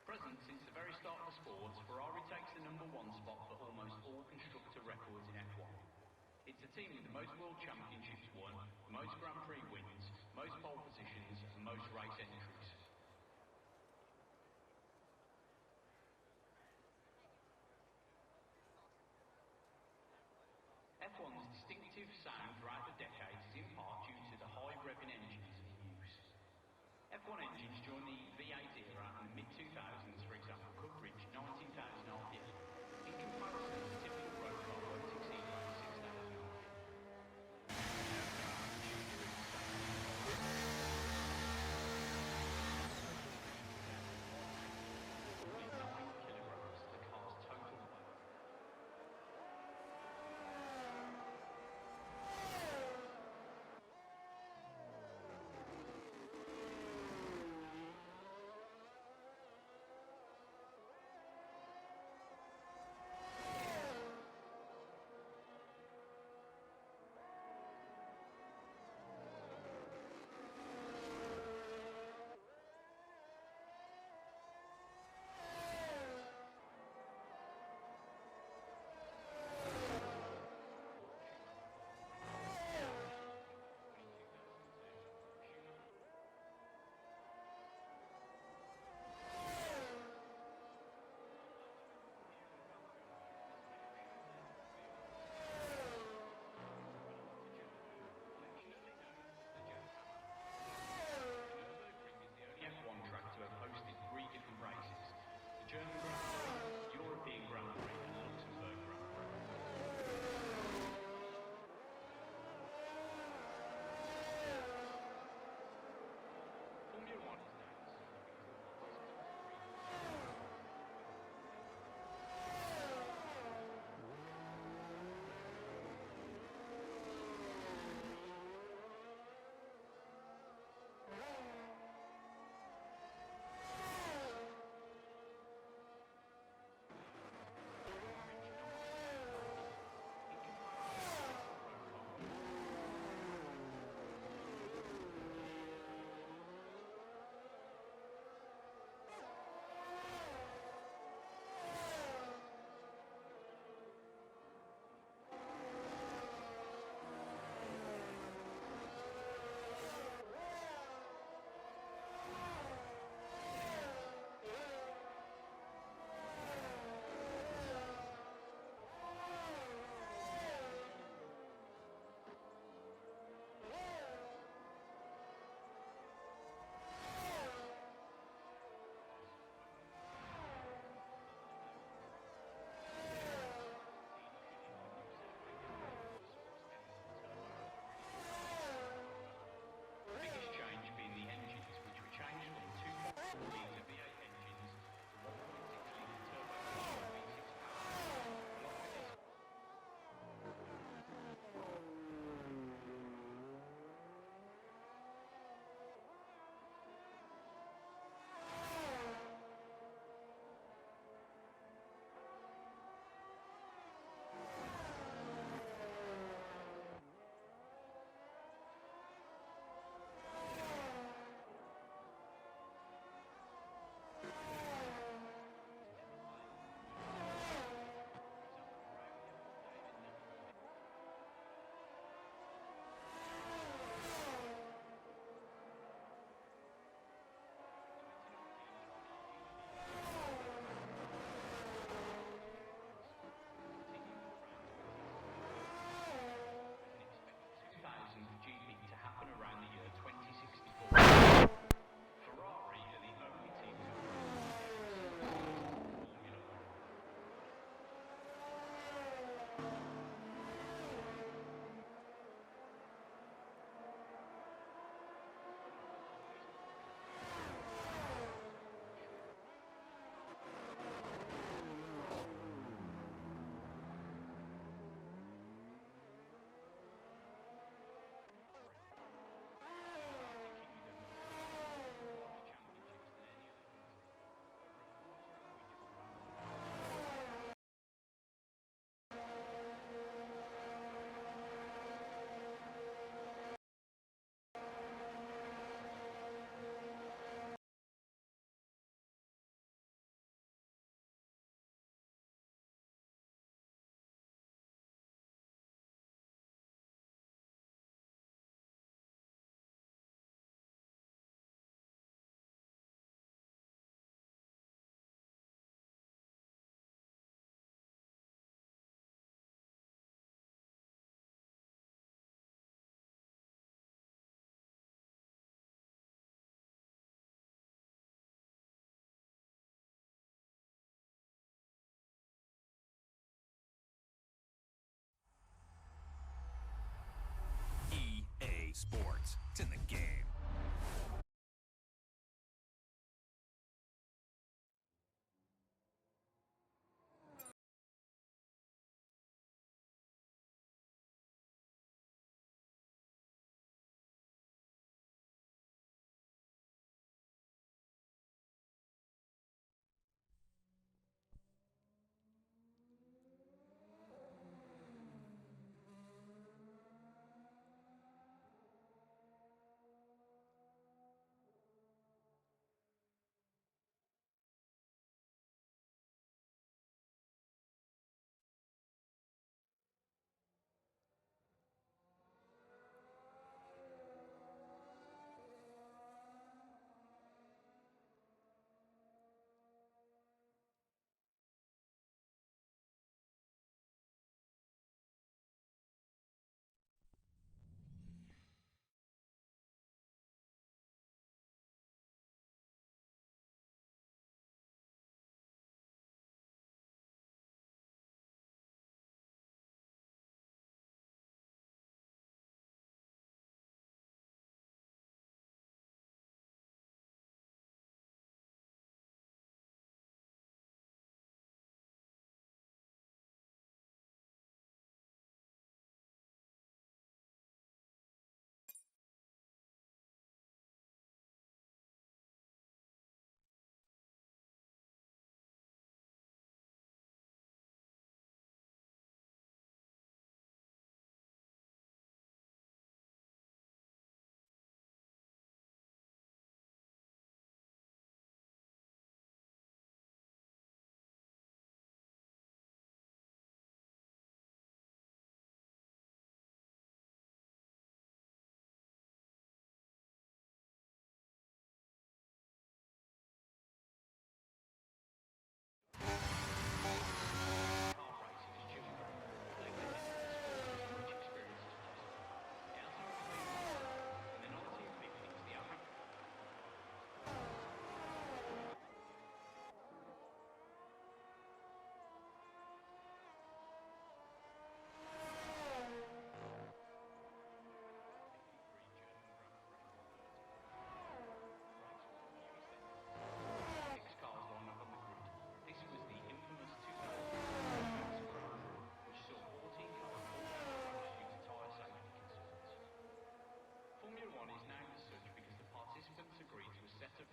Present since the very start of the sport, Ferrari takes the #1 spot for almost all constructor records in F1. It's the team with the most world championships won, most Grand Prix wins, most pole positions, and most race entries. F1's distinctive sound throughout the decades is in part due to the high revving engines in use. F1 engines during the V8 era and the mid-2000s, for example, could reach 19,000 RPM. In comparison, the typical road car won't exceed 6,000 RPM.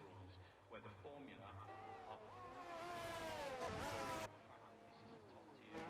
runs, where the formula of this is top tier.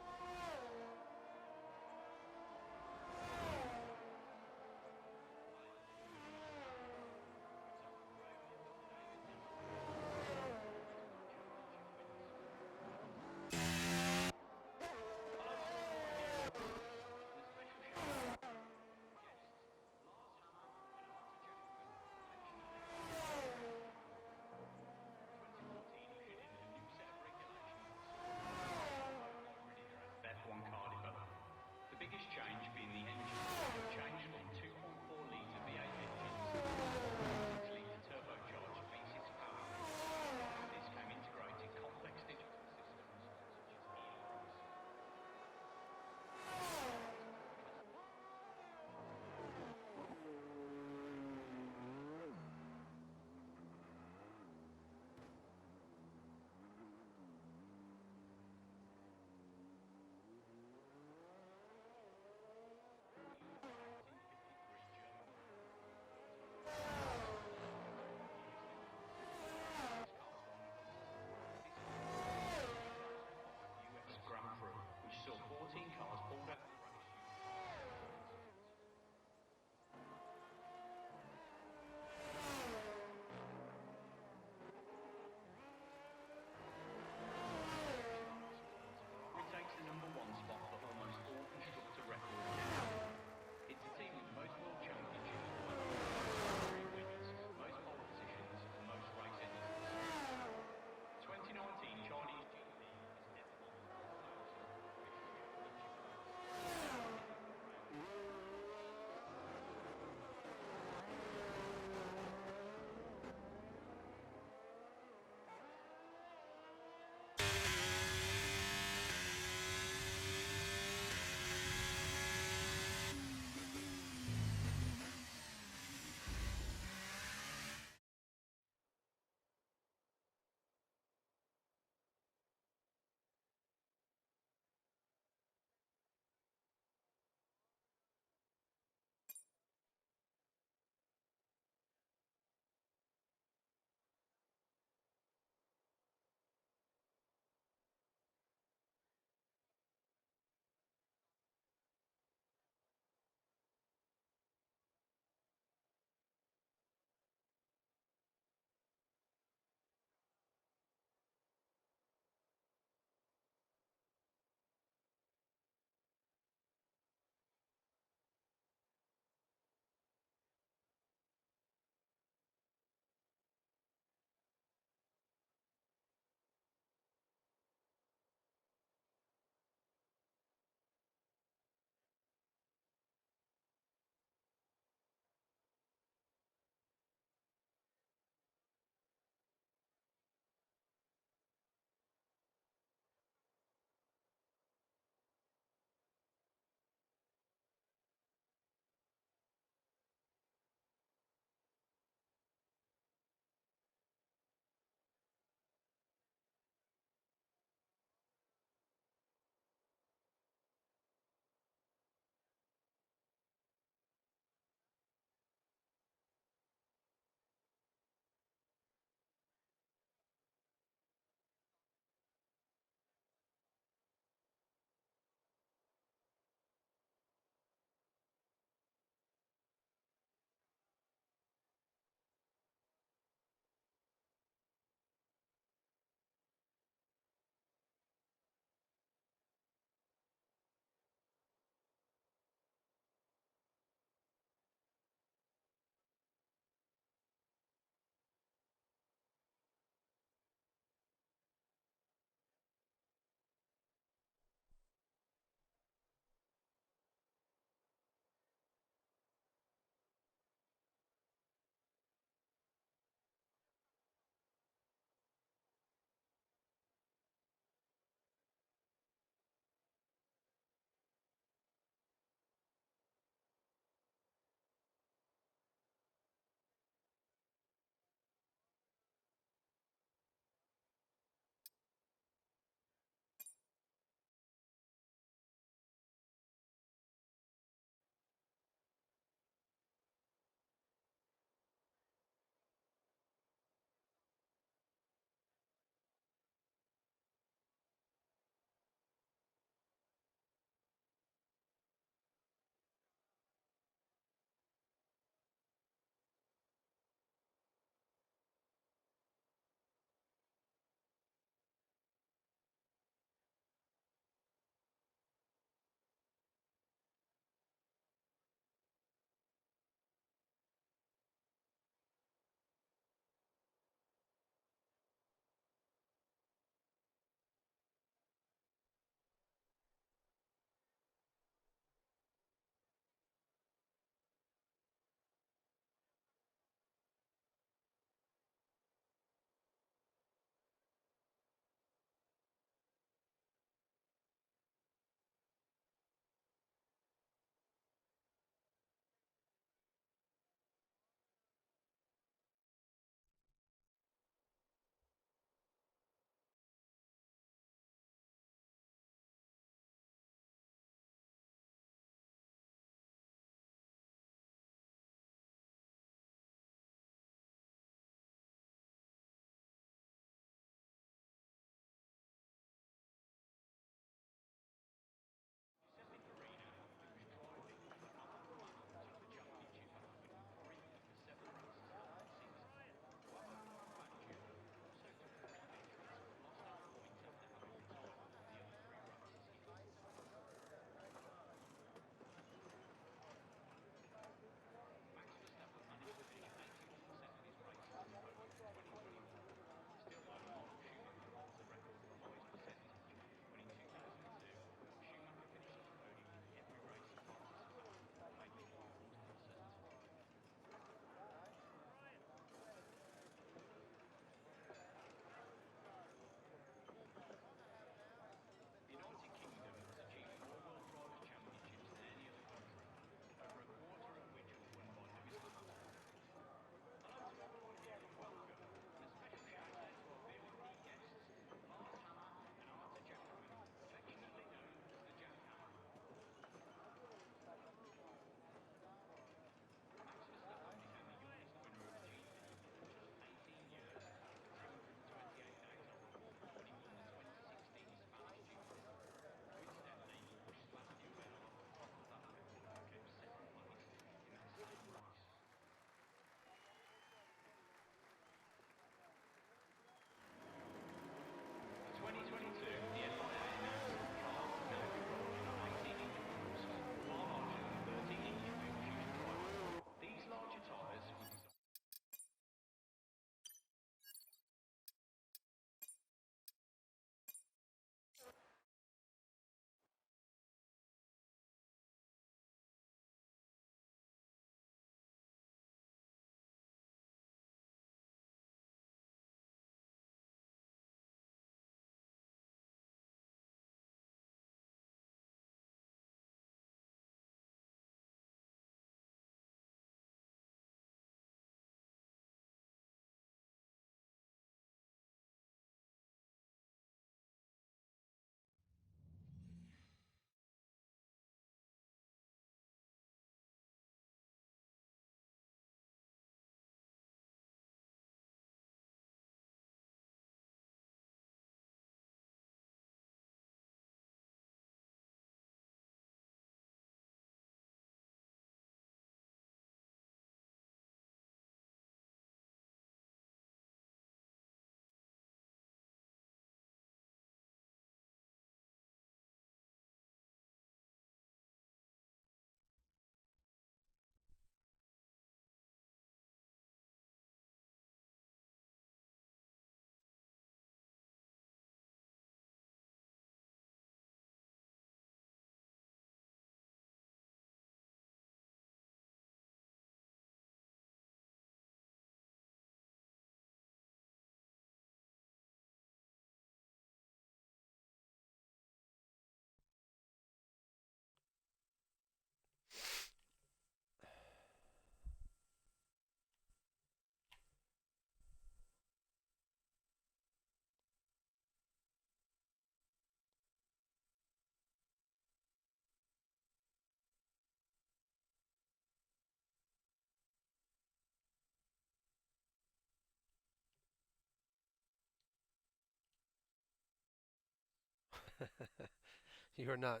You're not.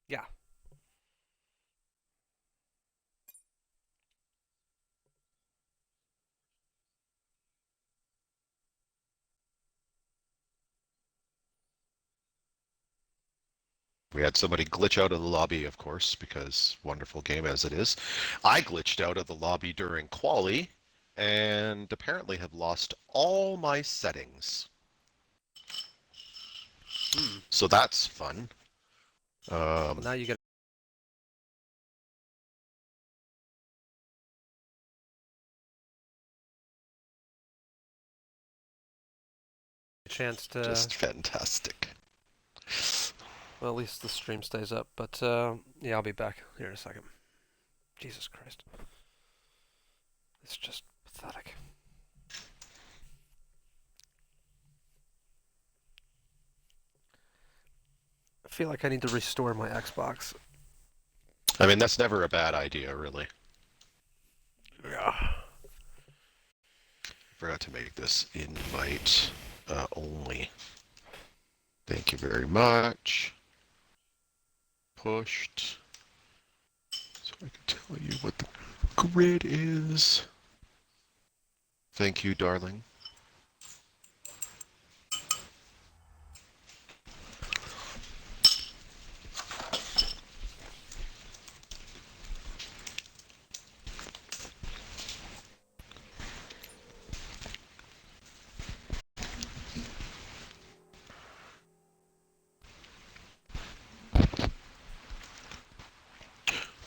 Yeah. We had somebody glitch out of the lobby, of course, because wonderful game as it is. I glitched out of the lobby during quali and apparently have lost all my settings. Hmm. So that's fun. Well, Um, now you get a chance to. just fantastic. Well, at least the stream stays up. But yeah, I'll be back here in a second. Jesus Christ. It's just pathetic. I feel like I need to restore my Xbox. I mean, that's never a bad idea, really. Yeah. Forgot to make this invite only. Thank you very much. Pushed. So I can tell you what the grid is. Thank you, darling.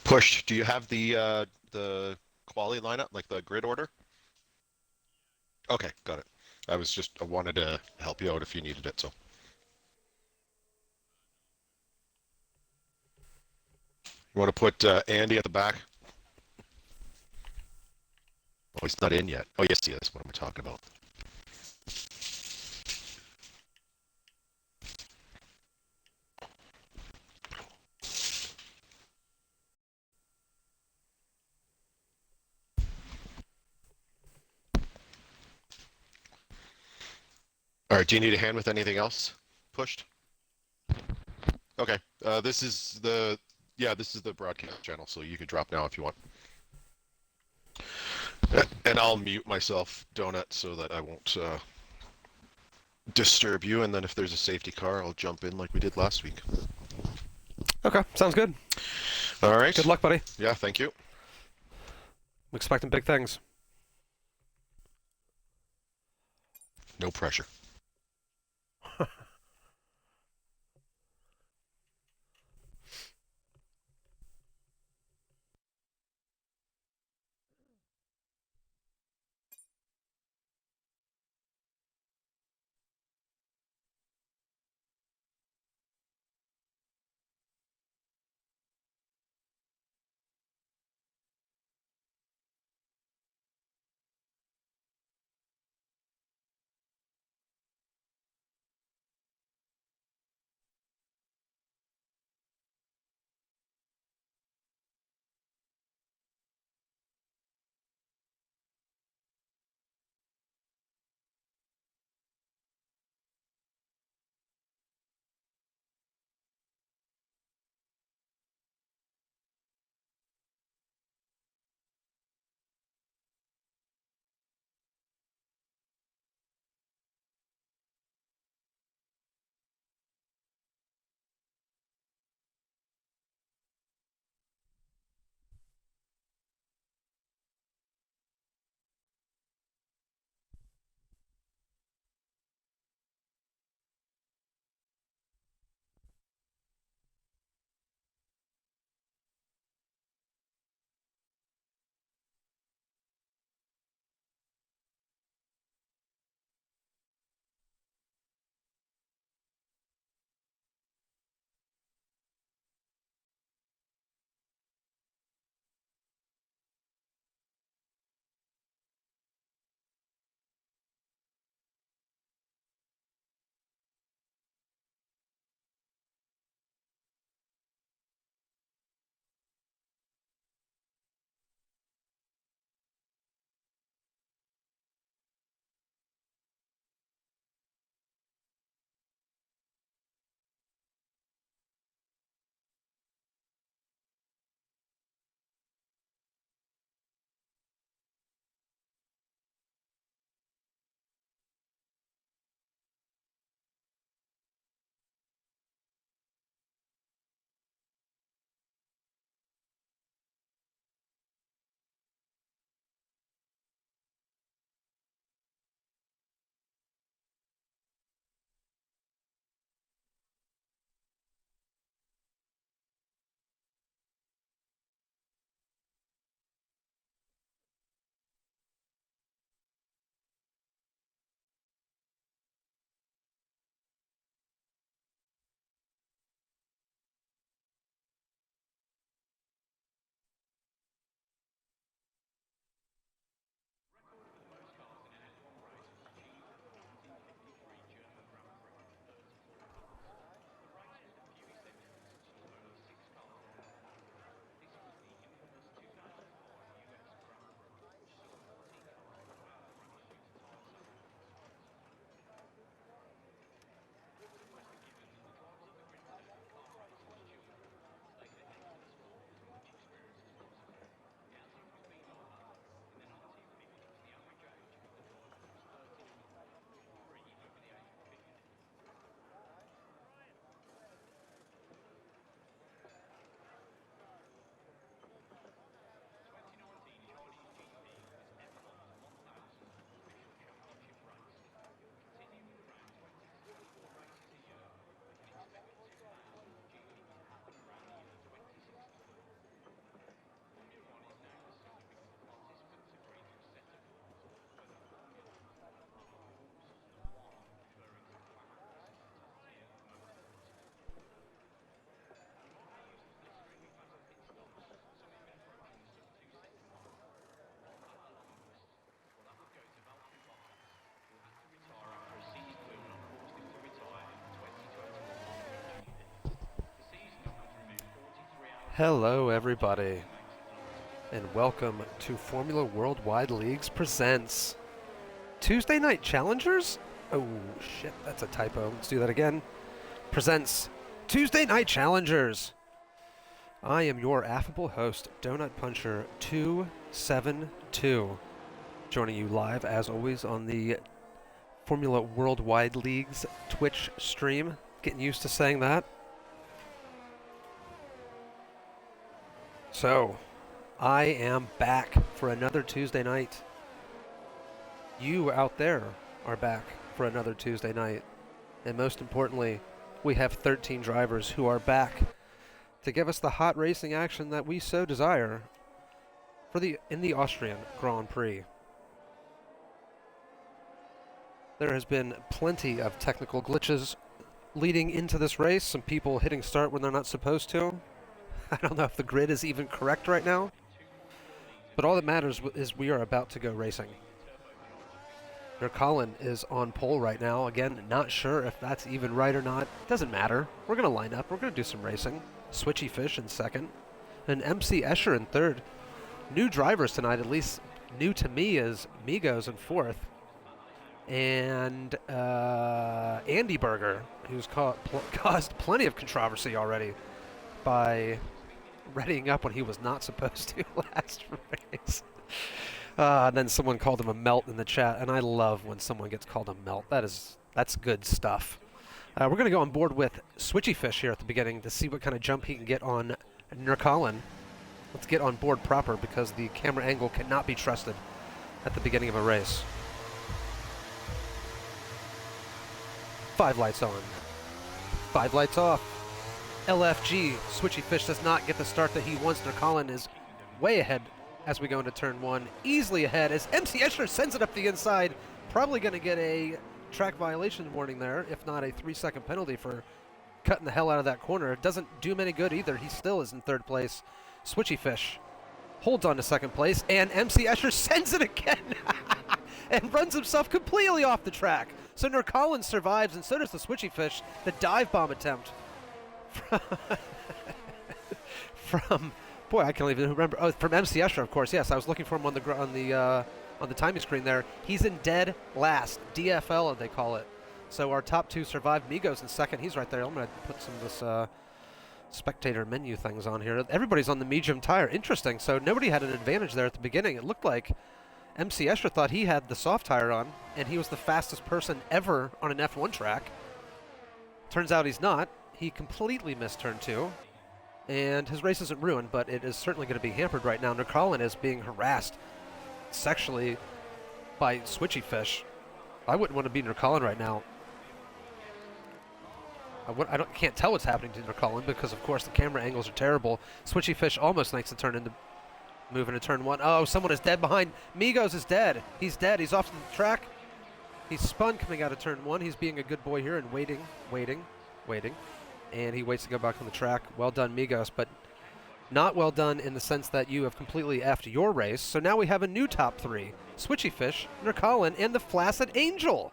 Push. Do you have the quality lineup, like the grid order? Okay, got it. I wanted to help you out if you needed it. So you want to put Andy at the back? Oh, he's not in yet. Oh, yes, he is. What am I talking about? All right. Do you need a hand with anything else? Pushed. Okay. This is the this is the broadcast channel, so you can drop now if you want. And I'll mute myself, Donut, so that I won't disturb you. And then if there's a safety car, I'll jump in like we did last week. Okay, sounds good. All right. Good luck, buddy. Yeah, thank you. I'm expecting big things. No pressure. Hello, everybody, and welcome to Formula Worldwide Leagues presents Tuesday Night Challengers? Oh, shit, that's a typo. Let's do that again. Presents Tuesday Night Challengers. I am your affable host, DonutPuncher 272, joining you live, as always, on the Formula Worldwide Leagues Twitch stream. Getting used to saying that. So, I am back for another Tuesday night. You out there are back for another Tuesday night. And most importantly, we have 13 drivers who are back to give us the hot racing action that we so desire in the Austrian Grand Prix. There has been plenty of technical glitches leading into this race. Some people hitting start when they're not supposed to. I don't know if the grid is even correct right now, but all that matters is we are about to go racing. Colin is on pole right now. Again, not sure if that's even right or not. Doesn't matter. We're going to line up. We're going to do some racing. Switchy Fish in second, and MC Escher in third. New drivers tonight, at least new to me, is Migos in fourth, and Andy Berger, who's caused plenty of controversy already by readying up when he was not supposed to last race. And then someone called him a melt in the chat, and I love when someone gets called a melt. That's good stuff. We're going to go on board with Switchy Fish here at the beginning to see what kind of jump he can get on Colin. Let's get on board proper because the camera angle cannot be trusted at the beginning of a race. 5 lights on. 5 lights off. LFG, Switchy Fish does not get the start that he wants. Colin is way ahead as we go into turn 1. Easily ahead as MC Escher sends it up the inside. Probably going to get a track violation warning there, if not a 3-second penalty for cutting the hell out of that corner. It doesn't do him any good either. He still is in third place. Switchy Fish holds on to second place, and MC Escher sends it again and runs himself completely off the track. So Colin survives, and so does the Switchy Fish. The dive bomb attempt from boy, I can't even remember. Oh, from MC Escher, of course. Yes, I was looking for him on the timing screen there. He's in dead last, DFL they call it. So our top 2 survived. Migos in second. He's right there. I'm going to put some of this spectator menu things on here. Everybody's on the medium tire. Interesting. So nobody had an advantage there at the beginning. It looked like MC Escher thought he had the soft tire on, and he was the fastest person ever on an F1 track. Turns out he's not. He completely missed turn 2. And his race isn't ruined, but it is certainly going to be hampered right now. Colin is being harassed sexually by Switchy Fish. I wouldn't want to be Colin right now. Can't tell what's happening to Colin because, of course, the camera angles are terrible. Switchy Fish almost makes the turn into move into turn 1. Oh, someone is dead behind. Migos is dead. He's dead. He's off to the track. He's spun coming out of turn 1. He's being a good boy here and waiting. And he waits to go back on the track. Well done, Migos, but not well done in the sense that you have completely effed your race. So now we have a new top 3. Switchy Fish, Colin, and the Flaccid Angel.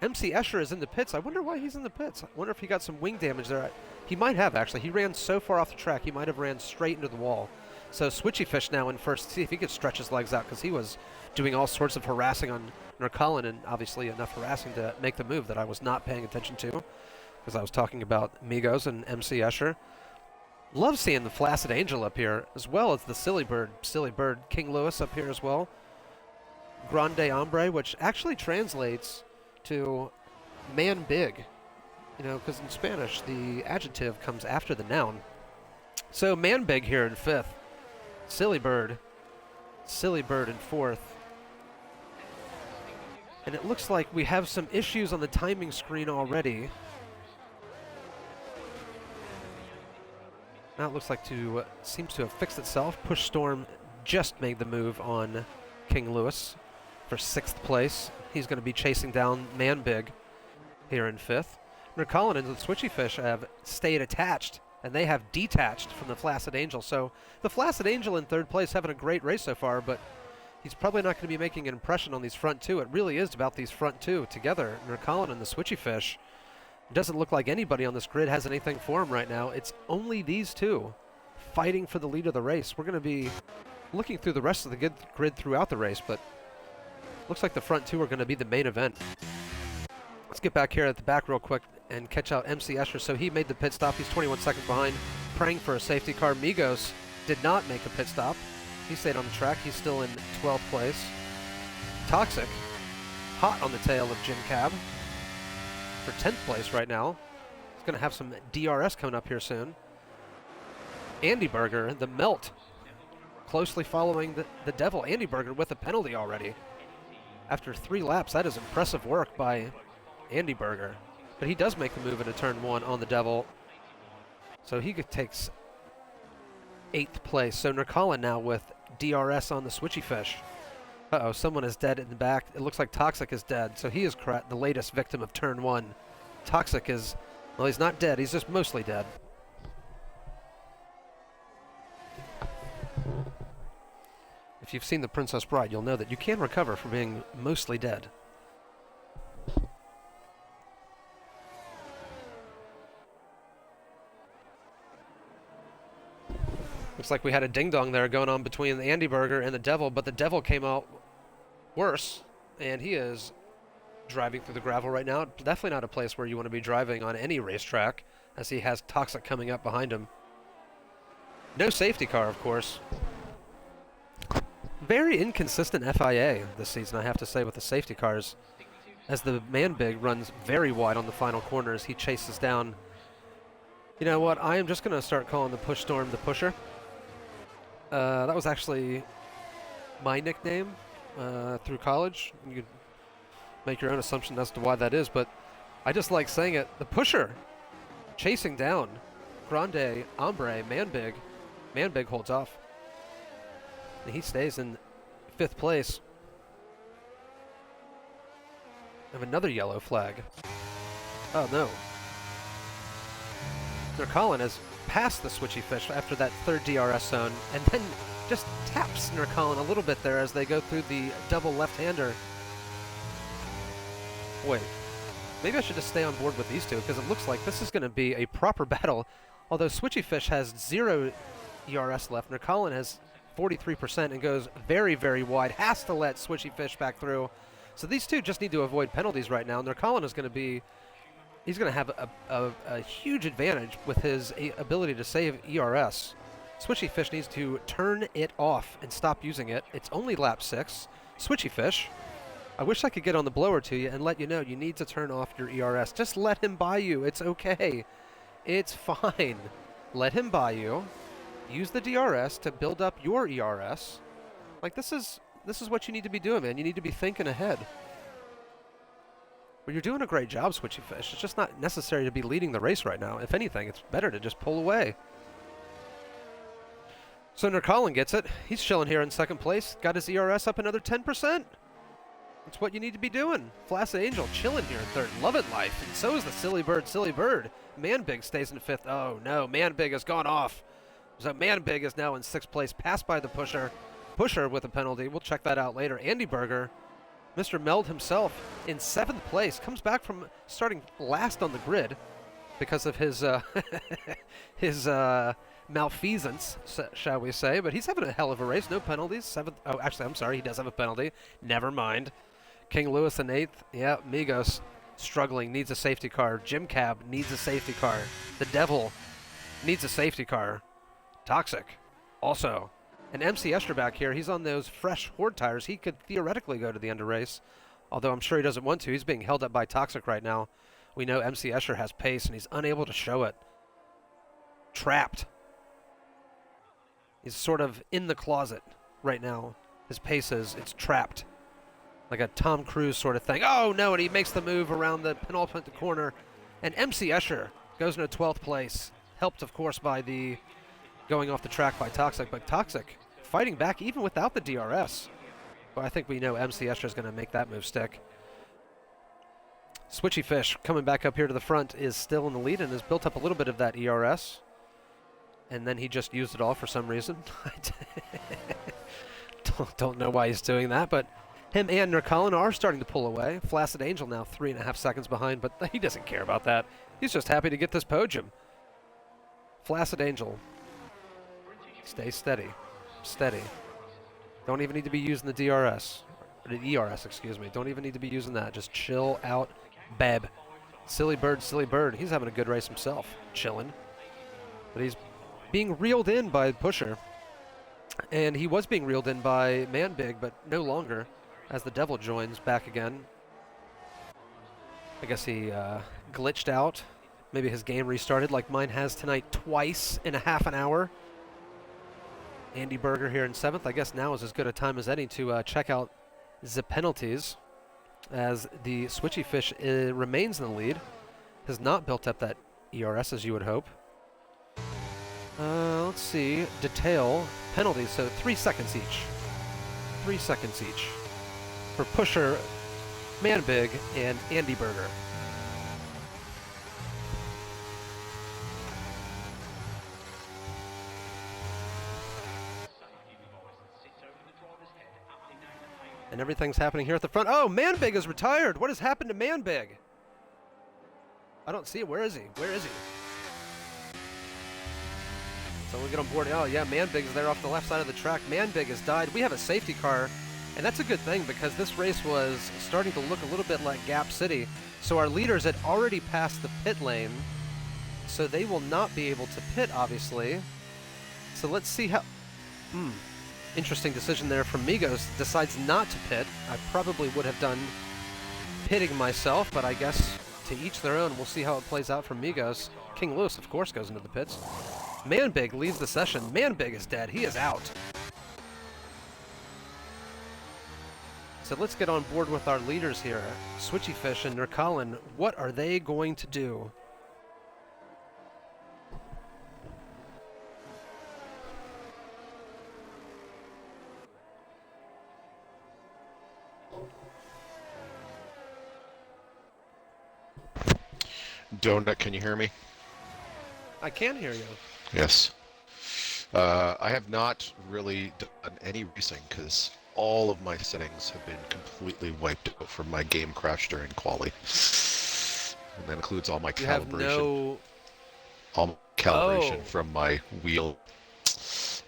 MC Escher is in the pits. I wonder why he's in the pits. I wonder if he got some wing damage there. He might have, actually. He ran so far off the track, he might have ran straight into the wall. So Switchy Fish now in first. See if he could stretch his legs out because he was doing all sorts of harassing on Colin, and obviously enough harassing to make the move that I was not paying attention to, because I was talking about Migos and MC Escher. Love seeing the Flaccid Angel up here, as well as the Silly Bird King Louis up here as well. Grande Hombre, which actually translates to man big, because in Spanish the adjective comes after the noun. So man big here in 5th. Silly Bird in 4th. And it looks like we have some issues on the timing screen already. Now it looks like seems to have fixed itself. Push Storm just made the move on King Louis for 6th place. He's going to be chasing down Man Big here in 5th. Colin and the Switchy Fish have stayed attached, and they have detached from the Flaccid Angel. So the Flaccid Angel in 3rd place, having a great race so far, but he's probably not going to be making an impression on these front 2. It really is about these front 2 together. Colin and the Switchy Fish. It doesn't look like anybody on this grid has anything for him right now. It's only these 2 fighting for the lead of the race. We're going to be looking through the rest of the grid throughout the race, but looks like the front two are going to be the main event. Let's get back here at the back real quick and catch out MC Escher. So he made the pit stop. He's 21 seconds behind, praying for a safety car. Migos did not make a pit stop. He stayed on the track. He's still in 12th place. Toxic, hot on the tail of Jim Cab for 10th place right now. He's going to have some DRS coming up here soon. Andy Berger, the Melt, closely following the Devil. Andy Berger with a penalty already. After 3 laps, that is impressive work by Andy Berger. But he does make the move into turn 1 on the Devil. So he takes 8th place. So Nurkalin now with DRS on the Switchy Fish. Uh-oh, someone is dead in the back. It looks like Toxic is dead. So he is the latest victim of turn 1. Toxic is, well, he's not dead. He's just mostly dead. If you've seen The Princess Bride, you'll know that you can recover from being mostly dead. Looks like we had a ding-dong there going on between the Andy Berger and the Devil, but the Devil came out worse, and he is driving through the gravel right now. Definitely not a place where you want to be driving on any racetrack, as he has Toxic coming up behind him. No safety car, of course. Very inconsistent FIA this season, I have to say, with the safety cars, as the Man Big runs very wide on the final corner as he chases down. You know what? I am just going to start calling the Push Storm the Pusher. That was actually my nickname through college. You could make your own assumption as to why that is, but I just like saying it. The Pusher, chasing down Grande, Ombre, Man Big. Man Big holds off. And he stays in 5th place. Of another yellow flag. Oh no. Nurkalin has passed the Switchy Fish after that 3rd DRS zone, and then just taps Nurkalin a little bit there as they go through the double left-hander. Wait, maybe I should just stay on board with these two, because it looks like this is going to be a proper battle. Although Switchy Fish has 0 ERS left, Nurkalin has 43% and goes very, very wide. Has to let Switchy Fish back through. So these two just need to avoid penalties right now. Nurkalin is going to be... He's going to have a huge advantage with his ability to save ERS. Switchy Fish needs to turn it off and stop using it. It's only lap 6. Switchy Fish, I wish I could get on the blower to you and let you know you need to turn off your ERS. Just let him buy you. It's okay. It's fine. Let him buy you. Use the DRS to build up your ERS. Like, this is what you need to be doing, man. You need to be thinking ahead. Well, you're doing a great job, Switchy Fish. It's just not necessary to be leading the race right now. If anything, it's better to just pull away. So Nurkalin gets it. He's chilling here in 2nd place. Got his ERS up another 10%. That's what you need to be doing. Flaccid Angel chilling here in 3rd. Loving life. And so is the Silly Bird, Silly Bird. Man Big stays in 5th. Oh, no. Man Big has gone off. So Man Big is now in 6th place. Passed by the Pusher. Pusher with a penalty. We'll check that out later. Andy Berger, Mr. Meld himself, in 7th place. Comes back from starting last on the grid because of his malfeasance, shall we say. But he's having a hell of a race. No penalties. 7th. Oh, actually, I'm sorry. He does have a penalty. Never mind. King Lewis in 8th. Yeah, Migos struggling. Needs a safety car. Jim Cab needs a safety car. The Devil needs a safety car. Toxic also. And MC Escher back here, he's on those fresh Horde tires. He could theoretically go to the end of race, although I'm sure he doesn't want to. He's being held up by Toxic right now. We know MC Escher has pace, and he's unable to show it. Trapped. He's sort of in the closet right now. His pace is, it's trapped. Like a Tom Cruise sort of thing. Oh, no, and he makes the move around the penultimate corner. And MC Escher goes into 12th place. Helped, of course, by the going off the track by Toxic. But Toxic fighting back even without the DRS. But I think we know MC Escher is going to make that move stick. Switchy Fish coming back up here to the front is still in the lead and has built up a little bit of that ERS. And then he just used it all for some reason. don't know why he's doing that, but him and Nurkalin are starting to pull away. Flaccid Angel now 3.5 seconds behind, but he doesn't care about that. He's just happy to get this podium. Flaccid Angel Stay steady. Steady. Don't even need to be using the DRS. Or the ERS, excuse me. Don't even need to be using that. Just chill out, Beb. Silly bird, silly bird. He's having a good race himself. Chilling. But he's being reeled in by Pusher. And he was being reeled in by Manbig, but no longer, as the Devil joins back again. I guess he glitched out. Maybe his game restarted like mine has tonight twice in a half an hour. Andy Berger here in 7th. I guess now is as good a time as any to check out the penalties, as the Switchy Fish remains in the lead. Has not built up that ERS as you would hope. Let's see. Detail. Penalties, so 3 seconds each. 3 seconds each. For Pusher, Manbig, and Andy Berger. And everything's happening here at the front. Oh, Manbig is retired. What has happened to Manbig? I don't see it. Where is he? Where is he? So we'll get on board. Oh, yeah, Manbig is there off the left side of the track. Manbig has died. We have a safety car, and that's a good thing because this race was starting to look a little bit like Gap City. So our leaders had already passed the pit lane, so they will not be able to pit, obviously. So let's see how... Interesting decision there from Migos. Decides not to pit. I probably would have done pitting myself, but I guess to each their own. We'll see how it plays out from Migos. King Lewis, of course, goes into the pits. Manbig leaves the session. Manbig is dead. He is out. So let's get on board with our leaders here. Switchy Fish and Nurkalin. What are they going to do? Donut, can you hear me? I can hear you. Yes. I have not really done any racing because all of my settings have been completely wiped out from my game crash during quali. And that includes all my calibration. You have no... All my calibration from my wheel.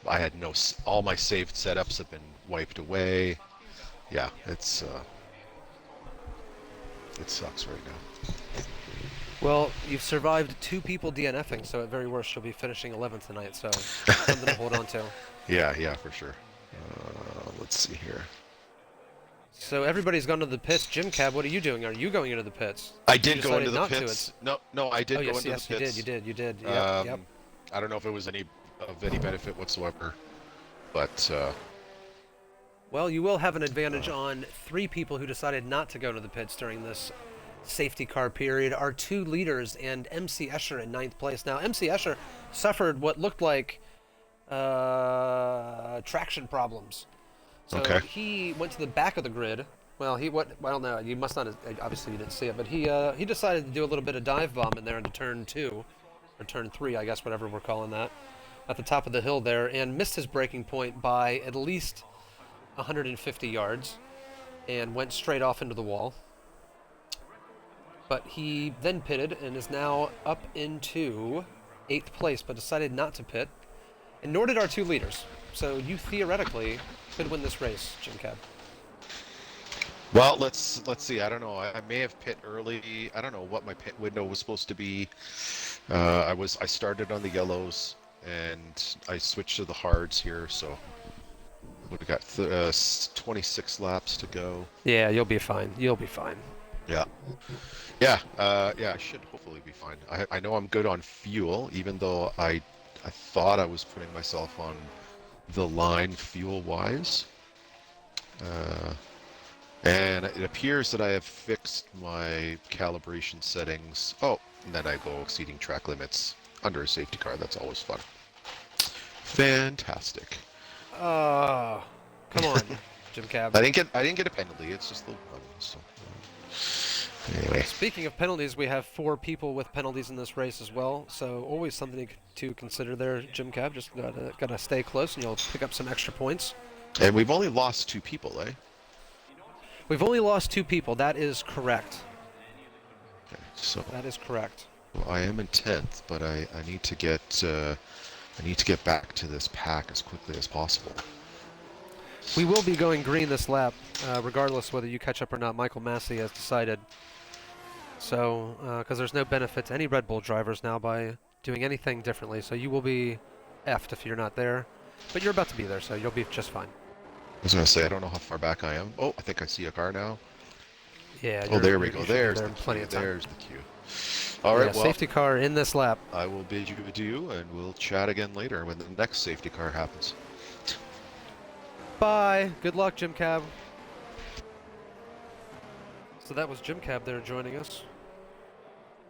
I had no... All my saved setups have been wiped away. Yeah, it's... it sucks right now. Well, you've survived 2 people DNFing, so at very worst you'll be finishing 11th tonight, so something to hold on to. Yeah, for sure. Let's see here. So everybody's gone to the pits. Jim Cab, what are you doing? Are you going into the pits? I did go into the pits. No, I did go into the pits. Yes, you did. Yep. I don't know if it was of any benefit whatsoever, but... Well, you will have an advantage on 3 people who decided not to go to the pits during this safety car period. Our 2 leaders and MC Escher in 9th place. Now, MC Escher suffered what looked like traction problems. So he went to the back of the grid. Well, well, no, you must not have, obviously you didn't see it, but he decided to do a little bit of dive bomb in there into turn 2, or turn 3, I guess, whatever we're calling that, at the top of the hill there, and missed his braking point by at least 150 yards, and went straight off into the wall. But he then pitted and is now up into 8th place, but decided not to pit. And nor did our 2 leaders. So you theoretically could win this race, Jim Cab. Well, let's see. I don't know. I may have pit early. I don't know what my pit window was supposed to be. I started on the yellows and I switched to the hards here. So we've got 26 laps to go. Yeah, you'll be fine. You'll be fine. Yeah. I should hopefully be fine. I know I'm good on fuel, even though I thought I was putting myself on the line fuel-wise. And it appears that I have fixed my calibration settings. Oh, and then I go exceeding track limits under a safety car. That's always fun. Fantastic. Come on, Jim Cab. I didn't get a penalty. It's just the one. So. Anyway. Speaking of penalties, we have 4 people with penalties in this race as well, so always something to consider there, Jim Cab. Just gotta stay close, and you'll pick up some extra points. And we've only lost 2 people, eh? We've only lost 2 people. That is correct. Okay, so that is correct. Well, I am in 10th, but I need to get I need to get back to this pack as quickly as possible. We will be going green this lap, regardless whether you catch up or not. Michael Massey has decided. So, because there's no benefit to any Red Bull drivers now by doing anything differently. So you will be effed if you're not there. But you're about to be there, so you'll be just fine. I was going to say, I don't know how far back I am. Oh, I think I see a car now. Yeah. Oh, there we go. There's the plenty queue. of time. There's the queue. All right, well, safety car in this lap. I will bid you adieu, and we'll chat again later when the next safety car happens. Bye. Good luck, Jim Cab. So that was Jim Cab there joining us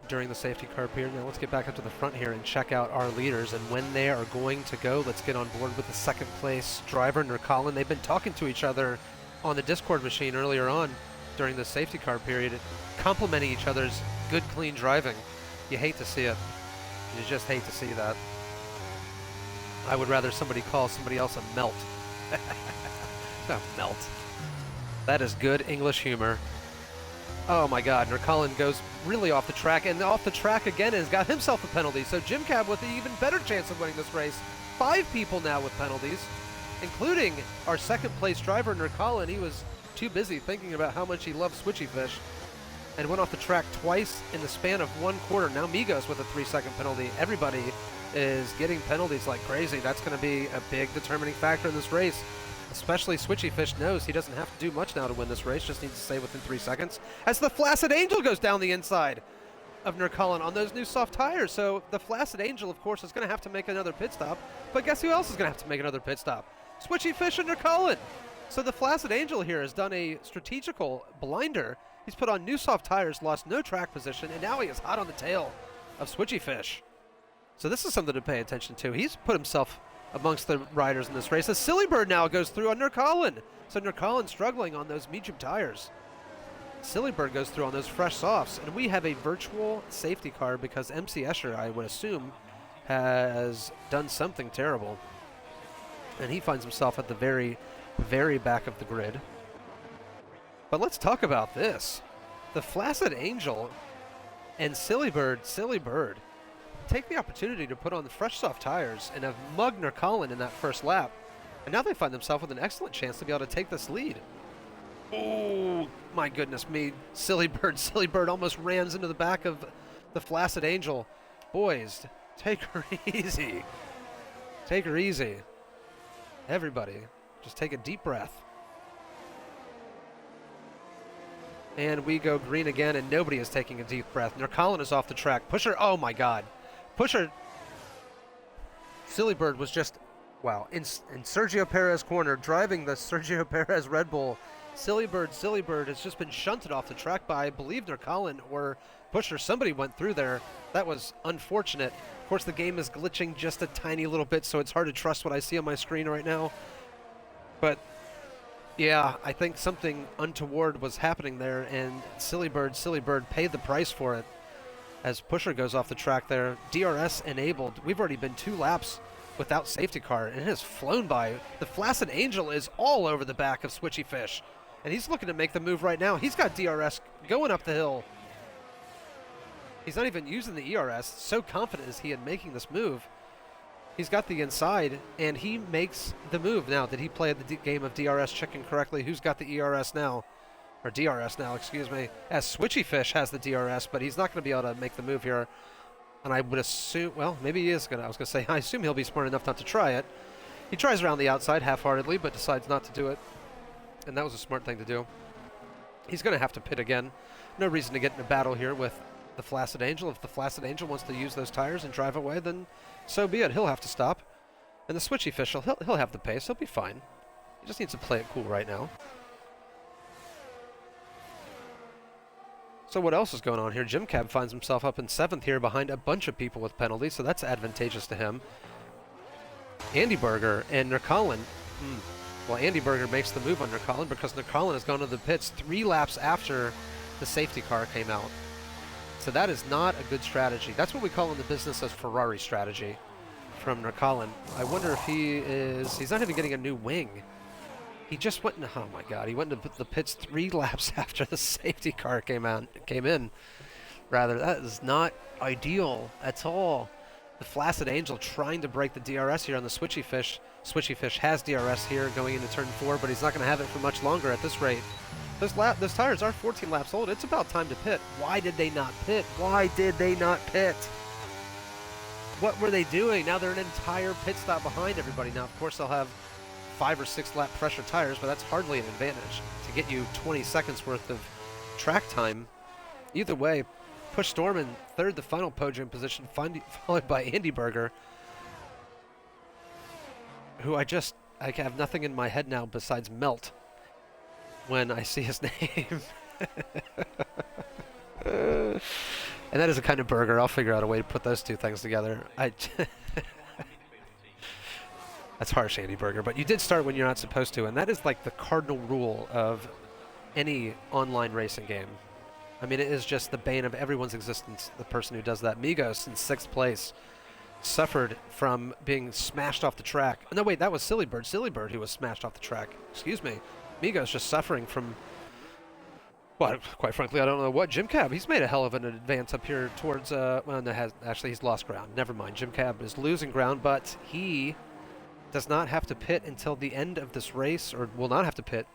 during the safety car period. Now let's get back up to the front here and check out our leaders and when they are going to go. Let's get on board with the second place driver, Nurkalin. They've been talking to each other on the Discord machine earlier on during the safety car period, complimenting each other's good, clean driving. You hate to see it. You just hate to see that. I would rather somebody call somebody else a melt. Not melt. That is good English humor. Oh my God, Nurkalin goes really off the track, and off the track again has got himself a penalty. So Jim Cab with an even better chance of winning this race. 5 people now with penalties, including our second place driver, Nurkalin. He was too busy thinking about how much he loves Switchy Fish and went off the track twice in the span of 1 quarter. Now Migos with a 3-second penalty. Everybody is getting penalties like crazy. That's going to be a big determining factor in this race. Especially Switchy Fish knows he doesn't have to do much now to win this race, just needs to stay within 3 seconds. As the Flaccid Angel goes down the inside of Nurkalin on those new soft tires. So the Flaccid Angel, of course, is going to have to make another pit stop. But guess who else is going to have to make another pit stop? Switchy Fish and Nurkalin. So the Flaccid Angel here has done a strategical blinder. He's put on new soft tires, lost no track position, and now he is hot on the tail of Switchy Fish. So this is something to pay attention to. He's put himself amongst the riders in this race. A Silly Bird now goes through on Nurkalin. So Nurkalin struggling on those medium tires. Silly Bird goes through on those fresh softs. And we have a virtual safety car because MC Escher, I would assume, has done something terrible. And he finds himself at the very, very back of the grid. But let's talk about this. The Flaccid Angel and Silly Bird take the opportunity to put on the fresh soft tires and have mugged Nurkalin in that first lap. And now they find themselves with an excellent chance to be able to take this lead. Oh, my goodness me. Silly Bird almost rams into the back of the Flaccid Angel. Boys, take her easy. Take her easy. Everybody, just take a deep breath. And we go green again, and nobody is taking a deep breath. Nurkalin is off the track. Pusher, oh my God. Pusher, Silly Bird was just, wow, in Sergio Perez corner, driving the Sergio Perez Red Bull. Silly Bird has just been shunted off the track by, I believe, Nurkalin or Pusher. Somebody went through there. That was unfortunate. Of course, the game is glitching just a tiny little bit, so it's hard to trust what I see on my screen right now. But yeah, I think something untoward was happening there, and Silly Bird paid the price for it. As Pusher goes off the track there, DRS enabled. We've already been 2 laps without safety car, and it has flown by. The Flaccid Angel is all over the back of Switchy Fish, and he's looking to make the move right now. He's got DRS going up the hill. He's not even using the ERS. So confident is he in making this move. He's got the inside, and he makes the move. Now, did he play the game of DRS checking correctly? Who's got the ERS now? Or DRS now, excuse me. As Switchy Fish has the DRS, but he's not going to be able to make the move here. And I would assume, well, maybe he is going to. I was going to say, I assume he'll be smart enough not to try it. He tries around the outside half-heartedly, but decides not to do it. And that was a smart thing to do. He's going to have to pit again. No reason to get in a battle here with the Flaccid Angel. If the Flaccid Angel wants to use those tires and drive away, then so be it. He'll have to stop. And the Switchy Fish, he'll have the pace. He'll be fine. He just needs to play it cool right now. So what else is going on here? Jim Cab finds himself up in 7th here behind a bunch of people with penalties, so that's advantageous to him. Andy Berger and Nurkalin. Well, Andy Berger makes the move on Nurkalin because Nurkalin has gone to the pits 3 laps after the safety car came out. So that is not a good strategy. That's what we call in the business as Ferrari strategy from Nurkalin. I wonder if he's not even getting a new wing. He just went in, oh my God, he went into the pits 3 laps after the safety car came in. That is not ideal at all. The Flaccid Angel trying to break the DRS here on the Switchy Fish. Switchy Fish has DRS here going into turn 4, but he's not going to have it for much longer at this rate. Those tires are 14 laps old. It's about time to pit. Why did they not pit? Why did they not pit? What were they doing? Now they're an entire pit stop behind everybody. Now, of course, they'll have 5 or 6 lap pressure tires, but that's hardly an advantage to get you 20 seconds worth of track time. Either way, Push Storm in third, the final podium position, followed by Andy Berger, who I have nothing in my head now besides melt when I see his name. And that is a kind of burger. I'll figure out a way to put those two things together. That's harsh, Andy Berger, but you did start when you're not supposed to, and that is like the cardinal rule of any online racing game. I mean, it is just the bane of everyone's existence, the person who does that. Migos in 6th place suffered from being smashed off the track. No, wait, that was Silly Bird who was smashed off the track. Excuse me. Migos just suffering from, well, quite frankly, I don't know what. Jim Cab, he's made a hell of an advance up here towards, well, no, actually, he's lost ground. Never mind. Jim Cab is losing ground, but he does not have to pit until the end of this race, or will not have to pit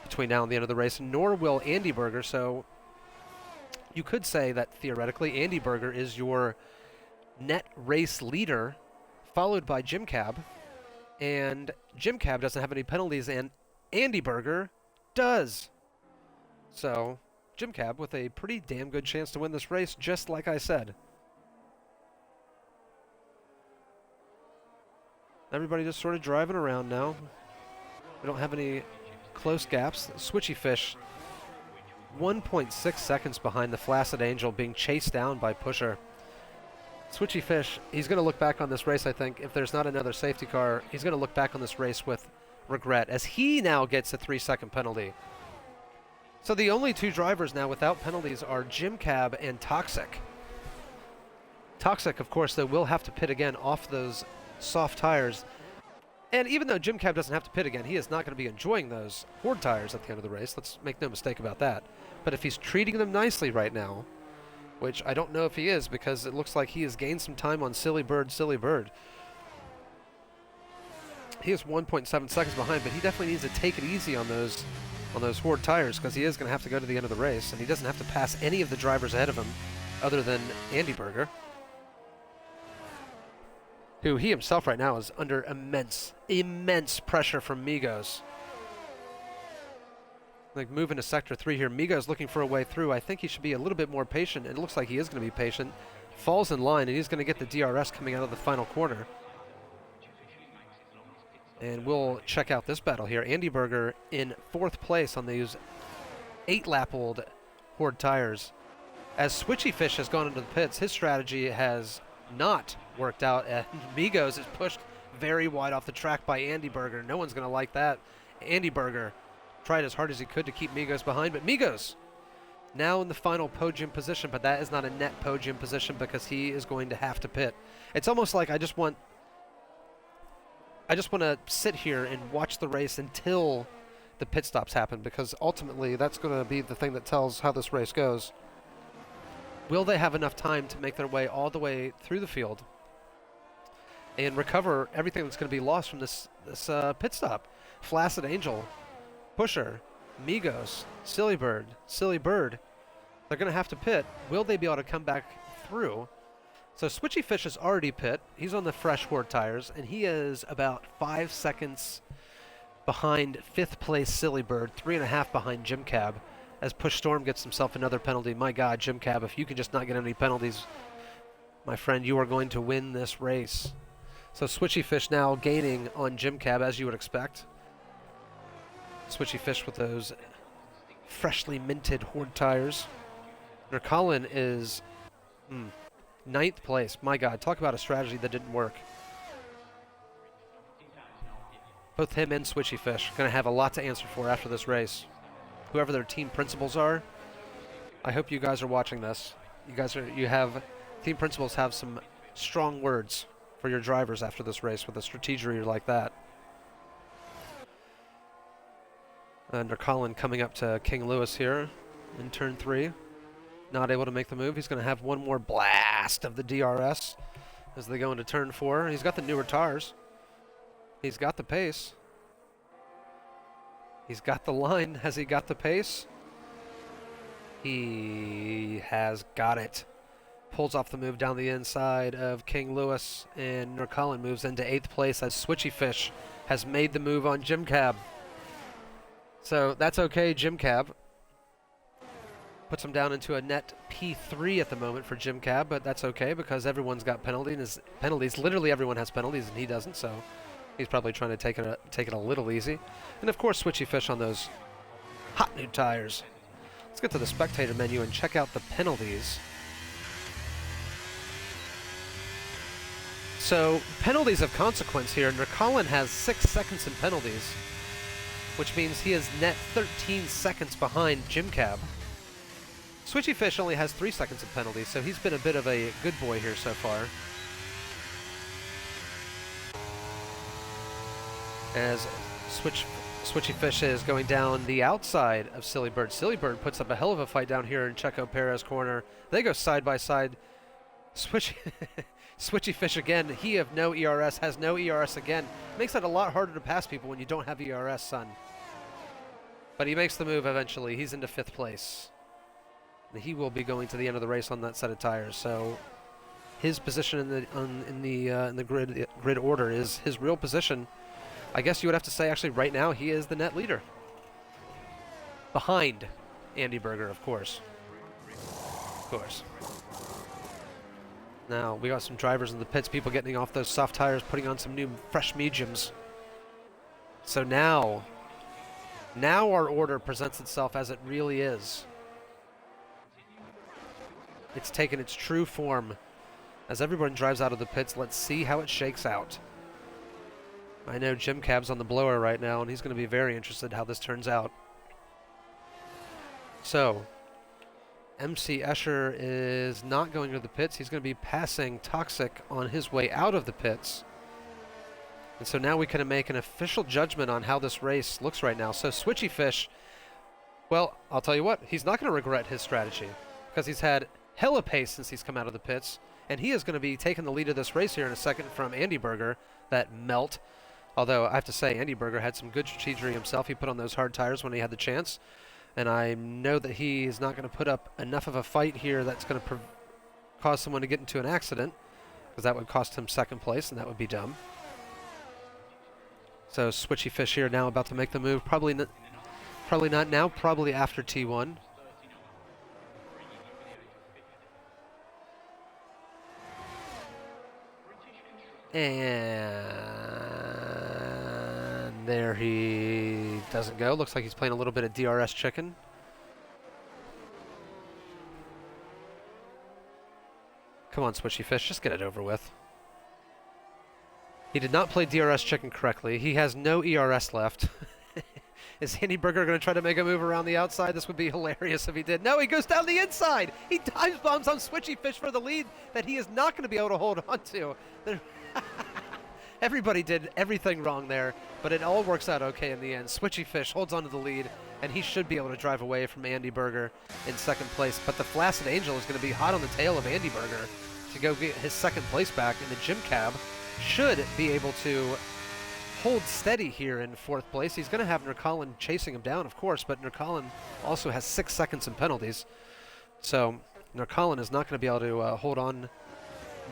between now and the end of the race, nor will Andy Berger, so you could say that theoretically Andy Berger is your net race leader, followed by Jim Cab, and Jim Cab doesn't have any penalties, and Andy Berger does. So, Jim Cab with a pretty damn good chance to win this race, just like I said. Everybody just sort of driving around now. We don't have any close gaps. Switchy Fish 1.6 seconds behind the Flaccid Angel, being chased down by Pusher. Switchy Fish, he's going to look back on this race, I think. If there's not another safety car, he's going to look back on this race with regret, as he now gets a 3-second penalty. So the only 2 drivers now without penalties are Jim Cab and Toxic. Toxic, of course, though, will have to pit again off those soft tires. And even though Jim Cab doesn't have to pit again, he is not going to be enjoying those Horde tires at the end of the race. Let's make no mistake about that. But if he's treating them nicely right now, which I don't know if he is, because it looks like he has gained some time on Silly Bird. He is 1.7 seconds behind, but he definitely needs to take it easy on those Horde tires, because he is going to have to go to the end of the race, and he doesn't have to pass any of the drivers ahead of him other than Andy Berger, who he himself right now is under immense pressure from Migos. Like, moving to Sector 3 here. Migos looking for a way through. I think he should be a little bit more patient. It looks like he is going to be patient. Falls in line, and he's going to get the DRS coming out of the final corner. And we'll check out this battle here. Andy Berger in 4th place on these 8-lap-old Horde tires. As Switchy Fish has gone into the pits, his strategy has not worked out, and Migos is pushed very wide off the track by Andy Berger. No one's going to like that. Andy Berger tried as hard as he could to keep Migos behind, but Migos now in the final podium position, but that is not a net podium position because he is going to have to pit. It's almost like I just want to sit here and watch the race until the pit stops happen, because ultimately that's going to be the thing that tells how this race goes. Will they have enough time to make their way all the way through the field and recover everything that's going to be lost from this pit stop? Flaccid Angel, Pusher, Migos, Silly Bird, they're going to have to pit. Will they be able to come back through? So Switchy Fish is already pit. He's on the fresh Horde tires, and he is about 5 seconds behind 5th place Silly Bird, 3.5 behind Jim Cab, as Push Storm gets himself another penalty. My God, Jim Cab, if you can just not get any penalties, my friend, you are going to win this race. So Switchy Fish now gaining on Jim Cab, as you would expect. Switchy Fish with those freshly minted Horde tires. Nerkalin is 9th place. My God, talk about a strategy that didn't work. Both him and Switchy Fish going to have a lot to answer for after this race. Whoever their team principals are, I hope you guys are watching this. Team principals have some strong words for your drivers after this race with a strategy like that. And Nerkalin coming up to King Louis here in turn 3. Not able to make the move. He's going to have one more blast of the DRS as they go into turn 4. He's got the newer tires. He's got the pace. He's got the line. Has he got the pace? He has got it. Pulls off the move down the inside of King Louis, and Nurkalin moves into 8th place as Switchy Fish has made the move on Jim Cab. So that's okay, Jim Cab. Puts him down into a net P3 at the moment for Jim Cab, but that's okay because everyone's got penalties. Literally everyone has penalties, and he doesn't, so he's probably trying to take it a little easy. And of course, Switchy Fish on those hot new tires. Let's get to the spectator menu and check out the penalties. So, penalties of consequence here. Nurkalin has 6 seconds in penalties, which means he is net 13 seconds behind Jim Cab. Switchy Fish only has 3 seconds of penalties, so he's been a bit of a good boy here so far. As Switchy Fish is going down the outside of Silly Bird. Silly Bird puts up a hell of a fight down here in Checo Perez corner. They go side by side. Switchy Fish again. He of no ERS has no ERS again. Makes it a lot harder to pass people when you don't have ERS, son. But he makes the move eventually. He's into 5th place. He will be going to the end of the race on that set of tires. So his position in the grid order is his real position. I guess you would have to say actually right now he is the net leader. Behind Andy Berger, of course. Of course. Now, we got some drivers in the pits, people getting off those soft tires, putting on some new fresh mediums. So now our order presents itself as it really is. It's taken its true form. As everyone drives out of the pits, let's see how it shakes out. I know Jim Cab's on the blower right now, and he's going to be very interested how this turns out. So, MC Escher is not going to the pits. He's going to be passing Toxic on his way out of the pits. And so now we can make an official judgment on how this race looks right now. So Switchy Fish, well, I'll tell you what, he's not going to regret his strategy because he's had hella pace since he's come out of the pits, and he is going to be taking the lead of this race here in a second from Andy Berger, that melt. Although I have to say, Andy Berger had some good strategy himself. He put on those hard tires when he had the chance. And I know that he is not going to put up enough of a fight here that's going to cause someone to get into an accident, because that would cost him 2nd place, and that would be dumb. So Switchy Fish here now about to make the move. Probably not now, probably after T1. And there he doesn't go. Looks like he's playing a little bit of DRS chicken. Come on, Switchy Fish, just get it over with. He did not play DRS chicken correctly. He has no ERS left. Is Andy Berger going to try to make a move around the outside? This would be hilarious if he did. No, he goes down the inside. He dive bombs on Switchy Fish for the lead that he is not going to be able to hold on to. Everybody did everything wrong there, but it all works out okay in the end. Switchy Fish holds on to the lead, and he should be able to drive away from Andy Berger in 2nd place. But the Flaccid Angel is going to be hot on the tail of Andy Berger to go get his 2nd place back, and the Jim Cab should be able to hold steady here in 4th place. He's going to have Nurkalin chasing him down, of course, but Nurkalin also has 6 seconds in penalties. So Nurkalin is not going to be able to hold on.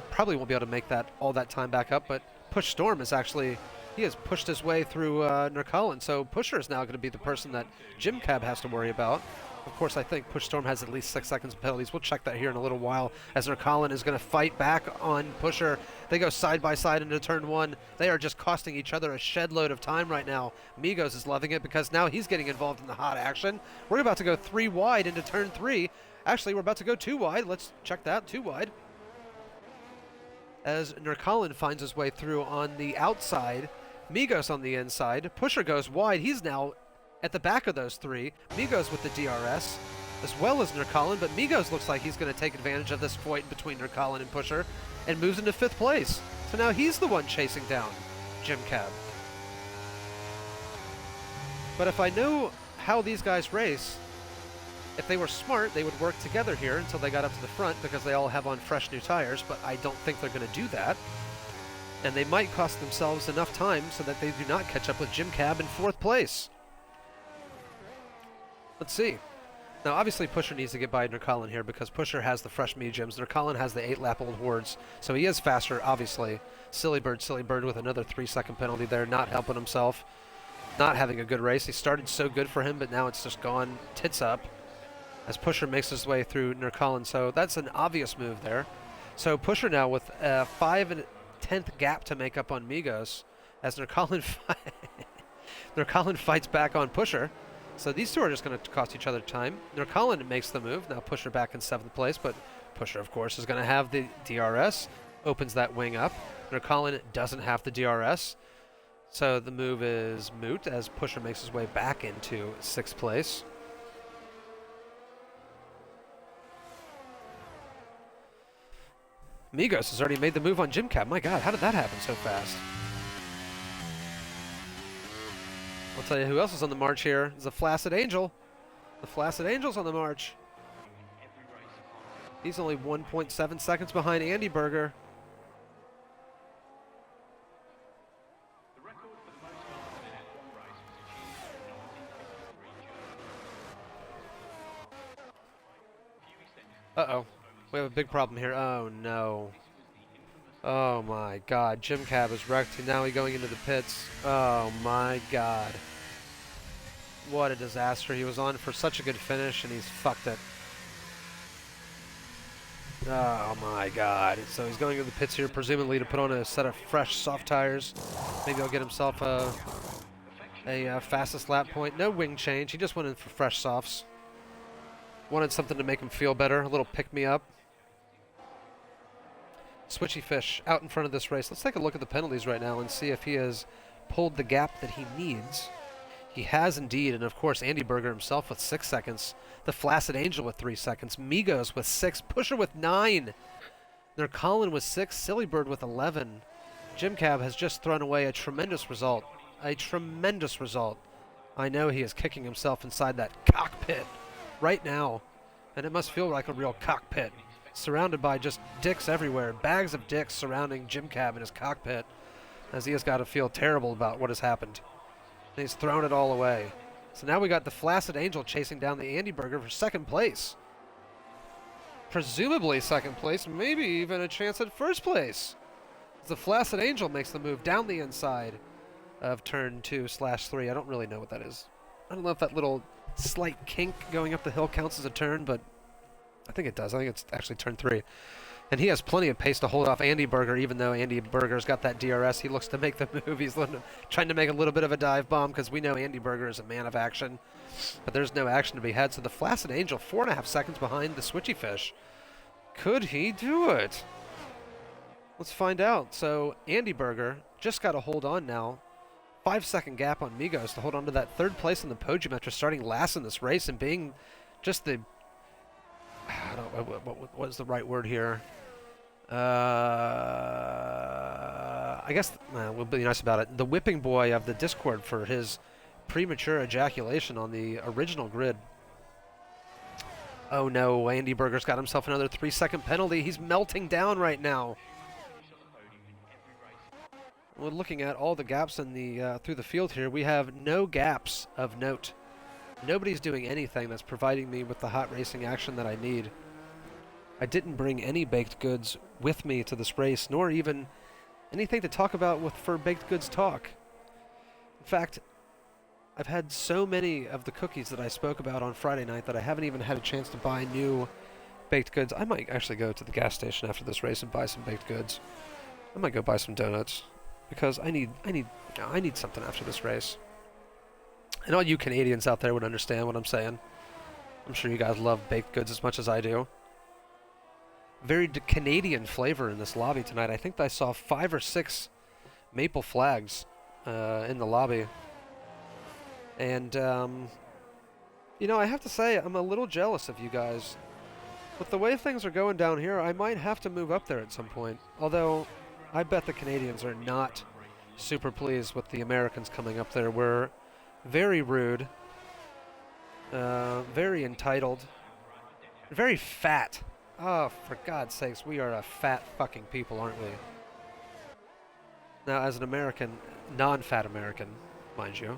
Probably won't be able to make all that time back up, but Push Storm is actually, he has pushed his way through Nurkalin, so Pusher is now going to be the person that Jim Cab has to worry about. Of course, I think Push Storm has at least 6 seconds of penalties. We'll check that here in a little while as Nurkalin is going to fight back on Pusher. They go side by side into turn 1. They are just costing each other a shed load of time right now. Migos is loving it because now he's getting involved in the hot action. We're about to go 3 wide into turn 3. Actually, we're about to go 2 wide. Let's check that, 2 wide. As Nurkalin finds his way through on the outside, Migos on the inside. Pusher goes wide. He's now at the back of those 3. Migos with the DRS, as well as Nurkalin, but Migos looks like he's going to take advantage of this fight between Nurkalin and Pusher and moves into 5th place. So now he's the one chasing down Jim Cab. But if I know how these guys race, If they were smart, they would work together here until they got up to the front because they all have on fresh new tires, but I don't think they're going to do that. And they might cost themselves enough time so that they do not catch up with Jim Cab in 4th place. Let's see. Now, obviously, Pusher needs to get by Nurkalin here because Pusher has the fresh mediums. Nurkalin has the 8-lap old hordes, so he is faster, obviously. Silly Bird with another 3-second penalty there, not helping himself, not having a good race. He started so good for him, but now it's just gone tits up as Pusher makes his way through Nurkalin. So that's an obvious move there. So Pusher now with a 5 1/10 gap to make up on Migos as Nurkalin fights back on Pusher. So these two are just going to cost each other time. Nurkalin makes the move. Now Pusher back in 7th place, but Pusher, of course, is going to have the DRS. Opens that wing up. Nurkalin doesn't have the DRS. So the move is moot as Pusher makes his way back into 6th place. Migos has already made the move on Jim Cab. My God, how did that happen so fast? I'll tell you who else is on the march here. It's the Flaccid Angel. The Flaccid Angel's on the march. He's only 1.7 seconds behind Andy Berger. The record for the most starts in an F1 race was achieved in 1953 Germany. Uh-oh. We have a big problem here. Oh, no. Oh, my God. Jim Cab is wrecked. Now he's going into the pits. Oh, my God. What a disaster. He was on for such a good finish, and he's fucked it. Oh, my God. So he's going into the pits here, presumably to put on a set of fresh, soft tires. Maybe he'll get himself a fastest lap point. No wing change. He just went in for fresh softs. Wanted something to make him feel better. A little pick-me-up. Switchy Fish out in front of this race. Let's take a look at the penalties right now and see if he has pulled the gap that he needs. He has indeed, and of course Andy Berger himself with 6 seconds. The Flaccid Angel with 3 seconds. Migos with 6. Pusher with 9. Nurkalin with 6. Silly Bird with 11. Jim Cab has just thrown away a tremendous result. A tremendous result. I know he is kicking himself inside that cockpit right now, and it must feel like a real cockpit. Surrounded by just dicks everywhere. Bags of dicks surrounding Jim Cab in his cockpit, as he has got to feel terrible about what has happened. And he's thrown it all away. So now we got the Flaccid Angel chasing down the Andy Berger for 2nd place. Presumably 2nd place, maybe even a chance at 1st place. The Flaccid Angel makes the move down the inside of turn 2/3. I don't really know what that is. I don't know if that little slight kink going up the hill counts as a turn, but I think it does. I think it's actually turn 3. And he has plenty of pace to hold off Andy Berger, even though Andy Berger's got that DRS. He looks to make the move. He's trying to make a little bit of a dive bomb because we know Andy Berger is a man of action. But there's no action to be had. So the Flaccid Angel, 4.5 seconds behind the Switchy Fish. Could he do it? Let's find out. So Andy Berger just got to hold on now. 5-second gap on Migos to hold on to that 3rd place in the podium after starting last in this race and being just the... I don't know, what is the right word here? I guess we'll be nice about it. The whipping boy of the Discord for his premature ejaculation on the original grid. Oh no, Andy Berger's got himself another 3-second penalty. He's melting down right now. We're looking at all the gaps in the through the field here. We have no gaps of note. Nobody's doing anything that's providing me with the hot racing action that I need. I didn't bring any baked goods with me to this race, nor even anything to talk about for baked goods talk. In fact, I've had so many of the cookies that I spoke about on Friday night that I haven't even had a chance to buy new baked goods. I might actually go to the gas station after this race and buy some baked goods. I might go buy some donuts because I need something after this race. And all you Canadians out there would understand what I'm saying. I'm sure you guys love baked goods as much as I do. Very Canadian flavor in this lobby tonight. I think I saw 5 or 6 maple flags in the lobby. And, you know, I have to say, I'm a little jealous of you guys. With the way things are going down here, I might have to move up there at some point. Although, I bet the Canadians are not super pleased with the Americans coming up there. We're very rude. Very entitled. Very fat. Oh, for God's sakes, we are a fat fucking people, aren't we? Now, as an American, non-fat American, mind you,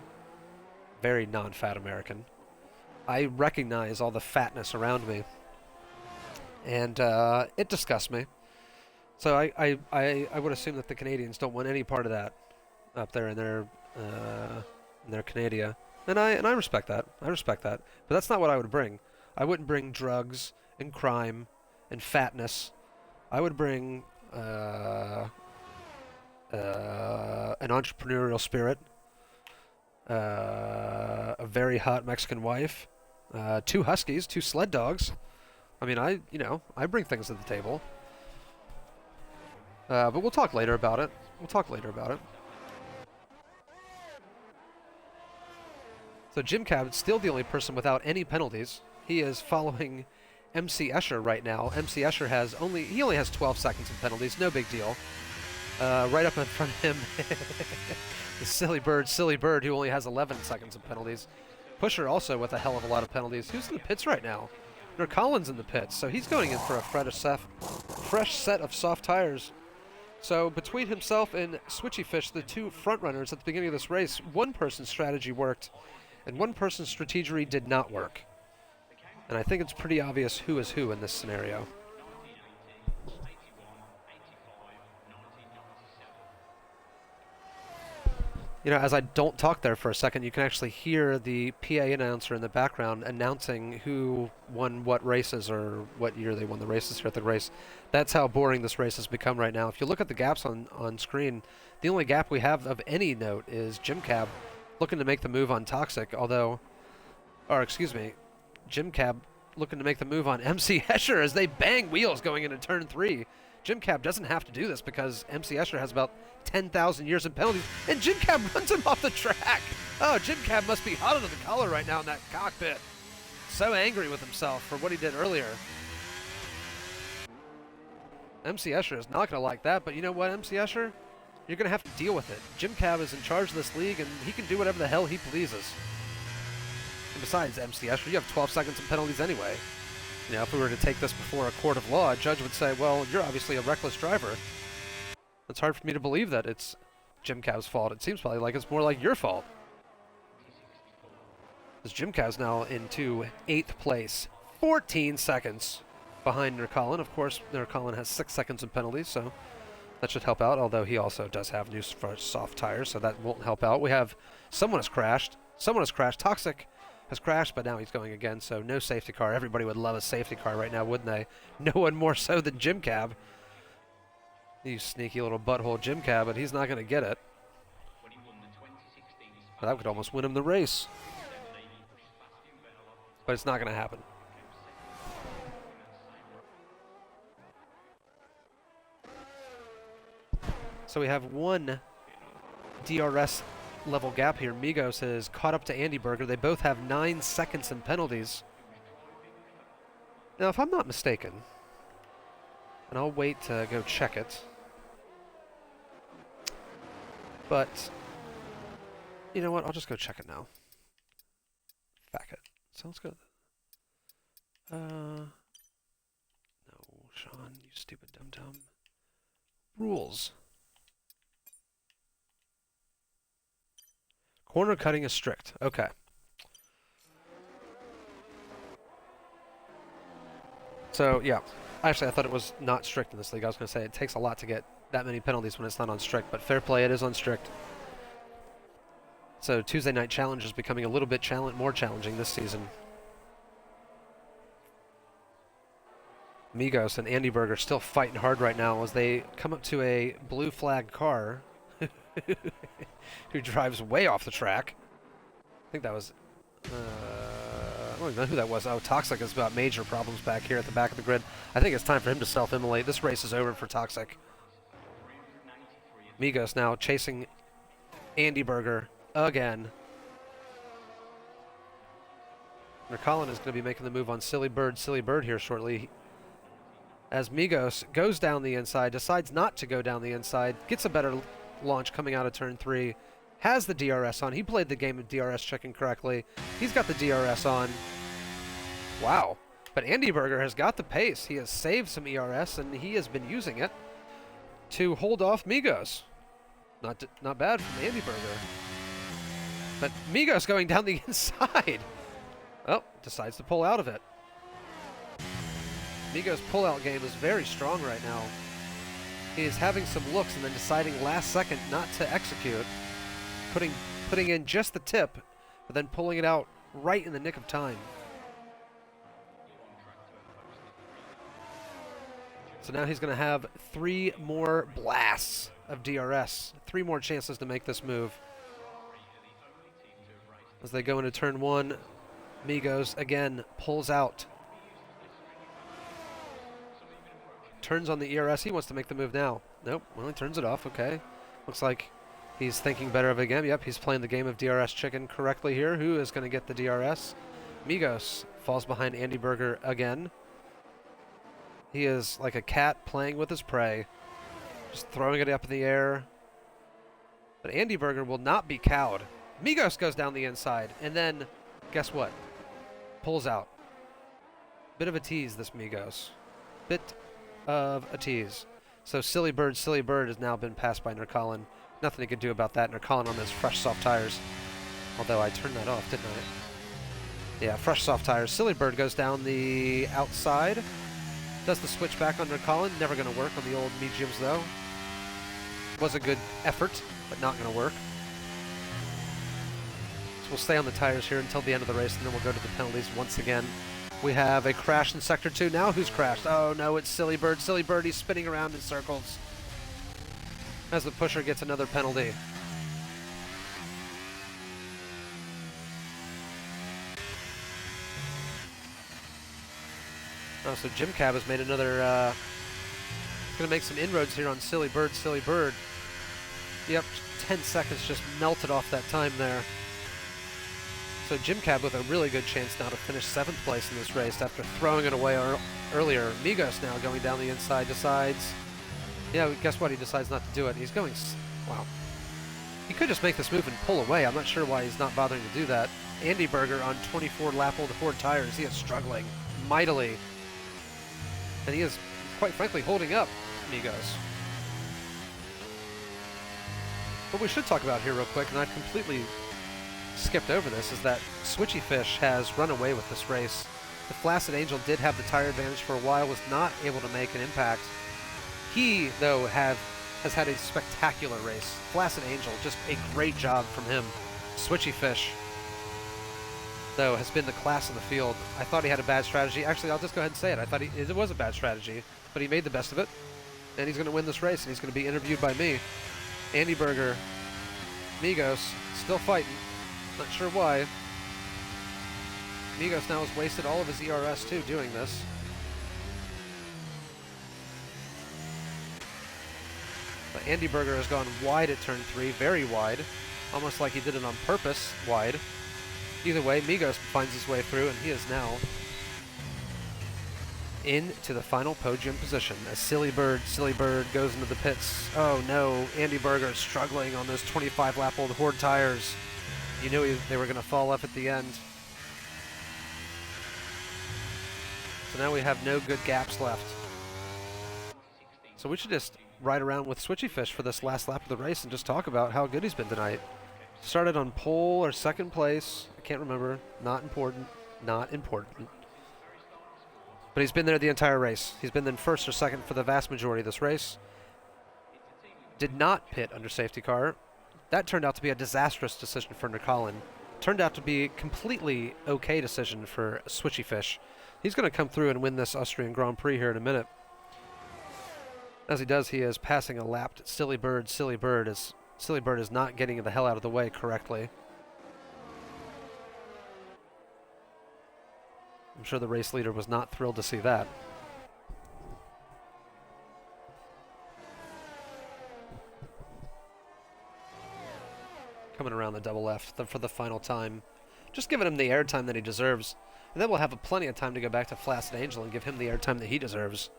very non-fat American, I recognize all the fatness around me, and it disgusts me. So I would assume that the Canadians don't want any part of that up there in their Canada, and I respect that. I respect that. But that's not what I would bring. I wouldn't bring drugs and crime and fatness. I would bring an entrepreneurial spirit, a very hot Mexican wife, 2 huskies, 2 sled dogs. I mean, I bring things to the table. But we'll talk later about it. So Jim Cab's still the only person without any penalties. He is following MC Escher right now. MC Escher only has 12 seconds of penalties, no big deal. Right up in front of him, the silly bird who only has 11 seconds of penalties. Pusher also with a hell of a lot of penalties. Who's in the pits right now? Colin's in the pits, so he's going in for a fresh set of soft tires. So between himself and Switchy Fish, the 2 front runners at the beginning of this race, one person's strategy worked, and one person's strategy did not work. And I think it's pretty obvious who is who in this scenario. You know, as I don't talk there for a second, you can actually hear the PA announcer in the background announcing who won what races or what year they won the races here at the race. That's how boring this race has become right now. If you look at the gaps on screen, the only gap we have of any note is Jim Cab looking to make the move on Toxic, Jim Cab looking to make the move on MC Escher as they bang wheels going into turn 3. Jim Cab doesn't have to do this because MC Escher has about 10,000 years in penalties, and Jim Cab runs him off the track. Oh, Jim Cab must be hot under the collar right now in that cockpit. So angry with himself for what he did earlier. MC Escher is not going to like that, but you know what, MC Escher? You're going to have to deal with it. Jim Cab is in charge of this league, and he can do whatever the hell he pleases. And besides, MC Escher, you have 12 seconds of penalties anyway. You know, if we were to take this before a court of law, a judge would say, well, you're obviously a reckless driver. It's hard for me to believe that it's Jim Cab's fault. It seems probably like it's more like your fault. Because Jim Cab's now into 8th place, 14 seconds behind Colin. Of course, Colin has 6 seconds of penalties, so that should help out, although he also does have new soft tires, so that won't help out. We have someone has crashed. Toxic has crashed, but now he's going again, so no safety car. Everybody would love a safety car right now, wouldn't they? No one more so than Jim Cab. You sneaky little butthole Jim Cab, but he's not going to get it. But that could almost win him the race. But it's not going to happen. So we have one DRS level gap here. Migos has caught up to Andy Berger. They both have 9 seconds in penalties. Now, if I'm not mistaken, and I'll wait to go check it, but you know what? I'll just go check it now. Back it. So let's go. No, Sean, you stupid dum-dum. Rules. Corner cutting is strict. Okay. So, yeah. Actually, I thought it was not strict in this league. I was going to say it takes a lot to get that many penalties when it's not on strict, but fair play, it is on strict. So Tuesday Night Challenge is becoming a little bit more challenging this season. Migos and Andy Berger still fighting hard right now as they come up to a blue flag car who drives way off the track. I think that was... I don't even know who that was. Oh, Toxic has got major problems back here at the back of the grid. I think it's time for him to self-immolate. This race is over for Toxic. Migos now chasing Andy Berger again. Colin is going to be making the move on Silly Bird here shortly. As Migos goes down the inside, decides not to go down the inside, gets a better launch coming out of turn 3, has the DRS on. He played the game of DRS checking correctly. He's got the DRS on. Wow. But Andy Berger has got the pace. He has saved some ERS, and he has been using it to hold off Migos. Not bad from Andy Berger. But Migos going down the inside. Oh, decides to pull out of it. Migos' pullout game is very strong right now. He is having some looks and then deciding last second not to execute. Putting in just the tip, but then pulling it out right in the nick of time. So now he's going to have 3 more blasts of DRS. 3 more chances to make this move. As they go into turn 1, Migos again pulls out. Turns on the ERS. He wants to make the move now. Nope. Well, he turns it off. Okay. Looks like he's thinking better of it again. Yep, he's playing the game of DRS chicken correctly here. Who is going to get the DRS? Migos falls behind Andy Berger again. He is like a cat playing with his prey. Just throwing it up in the air. But Andy Berger will not be cowed. Migos goes down the inside. And then, guess what? Pulls out. Bit of a tease, this Migos. Bit of a tease. So Silly Bird has now been passed by Nurkalin. Nothing he could do about that. Nurkalin on those fresh soft tires. Although I turned that off, didn't I? Yeah, fresh soft tires. Silly Bird goes down the outside. Does the switch back on Nurkalin. Never going to work on the old mediums though. Was a good effort, but not going to work. So we'll stay on the tires here until the end of the race, and then we'll go to the penalties once again. We have a crash in Sector 2. Now who's crashed? Oh no, it's Silly Bird. Silly Bird, he's spinning around in circles. As the pusher gets another penalty. Oh, so Jim Cab has made another, going to make some inroads here on Silly Bird. Yep, 10 seconds just melted off that time there. So Jim Cab with a really good chance now to finish 7th place in this race after throwing it away earlier. Migos now going down the inside decides, yeah, guess what? He decides not to do it. He's going, wow. He could just make this move and pull away. I'm not sure why he's not bothering to do that. Andy Berger on 24 lap-old Ford tires. He is struggling mightily. And he is, quite frankly, holding up Migos. What we should talk about here real quick, and I've completely skipped over this, is that Switchy Fish has run away with this race. The Flaccid Angel did have the tire advantage for a while, was not able to make an impact. He, though, has had a spectacular race. Flaccid Angel, just a great job from him. Switchy Fish, though, has been the class of the field. I thought he had a bad strategy. Actually, I'll just go ahead and say it. I thought it was a bad strategy, but he made the best of it, and he's going to win this race, and he's going to be interviewed by me. Andy Berger, Migos, still fighting. Not sure why. Migos now has wasted all of his ERS, too, doing this. But Andy Berger has gone wide at turn 3, very wide. Almost like he did it on purpose, wide. Either way, Migos finds his way through, and he is now into the final podium position as Silly Bird goes into the pits. Oh no, Andy Berger is struggling on those 25 lap-old Horde tires. You knew they were going to fall off at the end. So now we have no good gaps left. So we should just ride around with Switchy Fish for this last lap of the race and just talk about how good he's been tonight. Started on pole or 2nd place. I can't remember. Not important. But he's been there the entire race. He's been in 1st or 2nd for the vast majority of this race. Did not pit under safety car. That turned out to be a disastrous decision for Nurkalin. Turned out to be a completely okay decision for Switchy Fish. He's going to come through and win this Austrian Grand Prix here in a minute. As he does, he is passing a lapped Silly Bird. Silly Bird is not getting the hell out of the way correctly. I'm sure the race leader was not thrilled to see that. Coming around the double F for the final time. Just giving him the airtime that he deserves. And then we'll have plenty of time to go back to Flaccid Angel and give him the airtime that he deserves.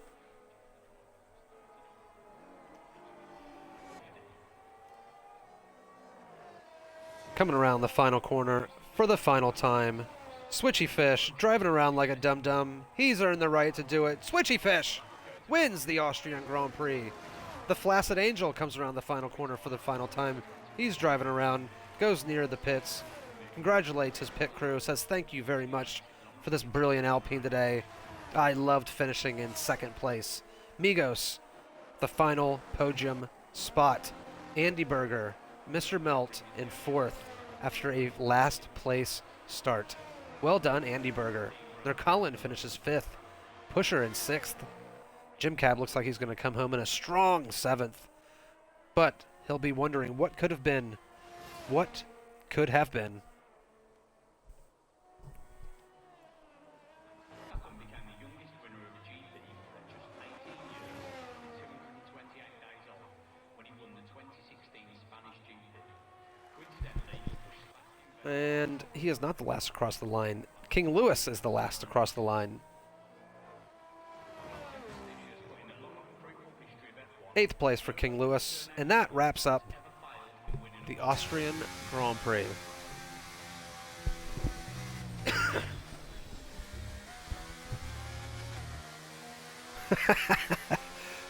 Coming around the final corner for the final time. Switchy Fish driving around like a dum-dum. He's earned the right to do it. Switchy Fish wins the Austrian Grand Prix. The Flaccid Angel comes around the final corner for the final time. He's driving around, goes near the pits, congratulates his pit crew, says thank you very much for this brilliant Alpine today. I loved finishing in second place. Migos, the final podium spot. Andy Berger, Mr. Melt in fourth after a last place start. Well done, Andy Berger. Colin finishes fifth. Pusher in sixth. Jim Cab looks like he's going to come home in a strong seventh. But he'll be wondering what could have been. What could have been. Allen became the youngest winner of the GP at just 18 years and 228 days old when he won the 2016 Spanish GP. Coincidentally, he pushed last in And he is not the last across the line. King Louis is the last across the line. Eighth place for King Louis. And that wraps up the Austrian Grand Prix.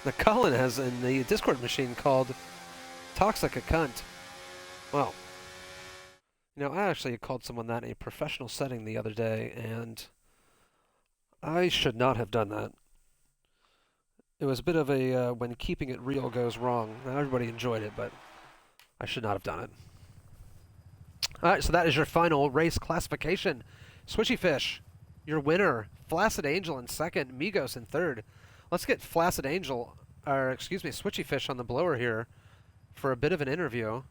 The Colin has in the Discord machine called Toxic a cunt. Well, you know, I actually called someone that in a professional setting the other day, and I should not have done that. It was a bit of a when keeping it real goes wrong. Now, everybody enjoyed it, but I should not have done it. All right, so that is your final race classification. Switchy Fish, your winner. Flaccid Angel in second. Migos in third. Let's get Flaccid Angel, or excuse me, Switchy Fish on the blower here for a bit of an interview.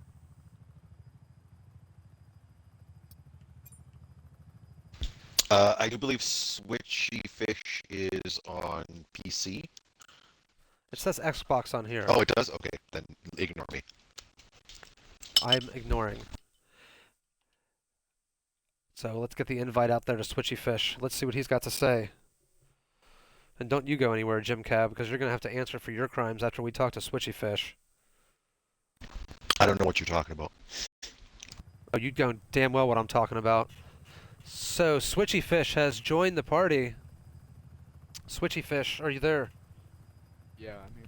I do believe Switchy Fish is on PC. It says Xbox on here. Oh, it does? Okay, then ignore me. I'm ignoring. So let's get the invite out there to Switchy Fish. Let's see what he's got to say. And don't you go anywhere, Jim Cab, because you're going to have to answer for your crimes after we talk to Switchy Fish. I don't know what you're talking about. Oh, you know damn well what I'm talking about. So, Switchy Fish has joined the party. Switchy Fish, are you there? Yeah, I'm here.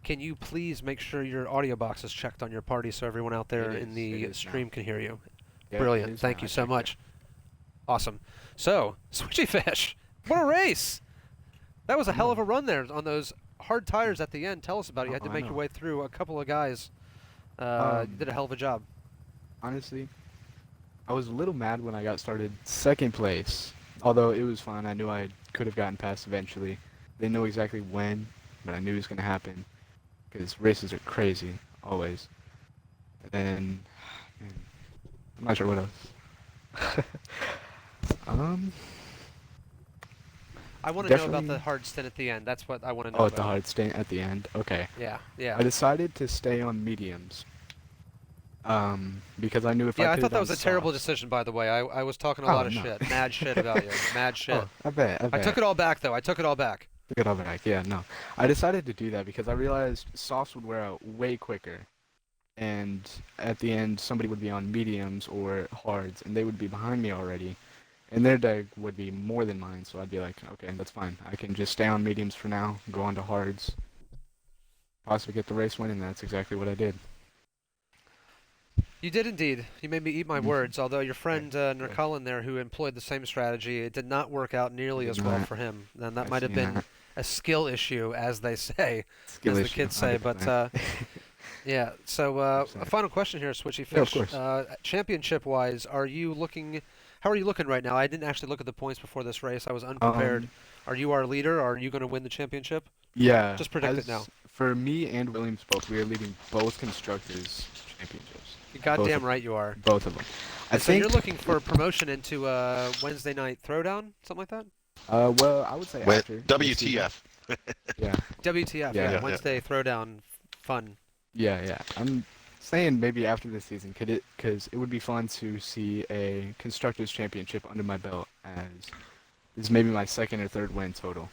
Can you please make sure your audio box is checked on your party so everyone out there in the stream can hear you? Yeah, Brilliant. Thank you so much. Awesome. So, Switchy Fish, what a race! That was a hell of a run there on those hard tires at the end. Tell us about it. You had to make your way through a couple of guys. You did a hell of a job. Honestly, I was a little mad when I got started second place. Although it was fun. I knew I could have gotten past eventually. Didn't know exactly when, but I knew it was going to happen. Because races are crazy, always. And then, I'm not sure what else. I want to know about the hard stint at the end. That's what I want to know Oh, about. the hard stint at the end? Okay. Yeah, yeah. I decided to stay on mediums. Because I knew if I Yeah, I could thought that have was a done terrible soft- decision, by the way. I was talking a lot of no. shit. Mad shit about you. Mad shit. Oh, I bet. I took it all back, though. I took it all back. Took it all back. Yeah, no. I decided to do that because I realized softs would wear out way quicker. And at the end, somebody would be on mediums or hards, and they would be behind me already. And their deck would be more than mine, so I'd be like, okay, that's fine. I can just stay on mediums for now, go on to hards, possibly get the race win, and that's exactly what I did. You did indeed. You made me eat my words, although your friend Nercullen there, who employed the same strategy, it did not work out nearly as well for him. And that might have been a skill issue, as they say, as the kids say. But, yeah, so a final question here, Switchy Fish. Yeah, of course. Championship-wise, how are you looking right now? I didn't actually look at the points before this race. I was unprepared. Are you our leader? Are you going to win the championship? Yeah. Just predict it now. For me and Williams both, we are leading both constructors championships. You're goddamn right you are. Both of them. So you're looking for promotion into Wednesday night throwdown, something like that? Well, I would say after. WTF. Yeah. WTF, Yeah. Wednesday throwdown fun. Yeah. I'm saying maybe after this season, because it would be fun to see a constructors championship under my belt, as this is maybe my second or third win total.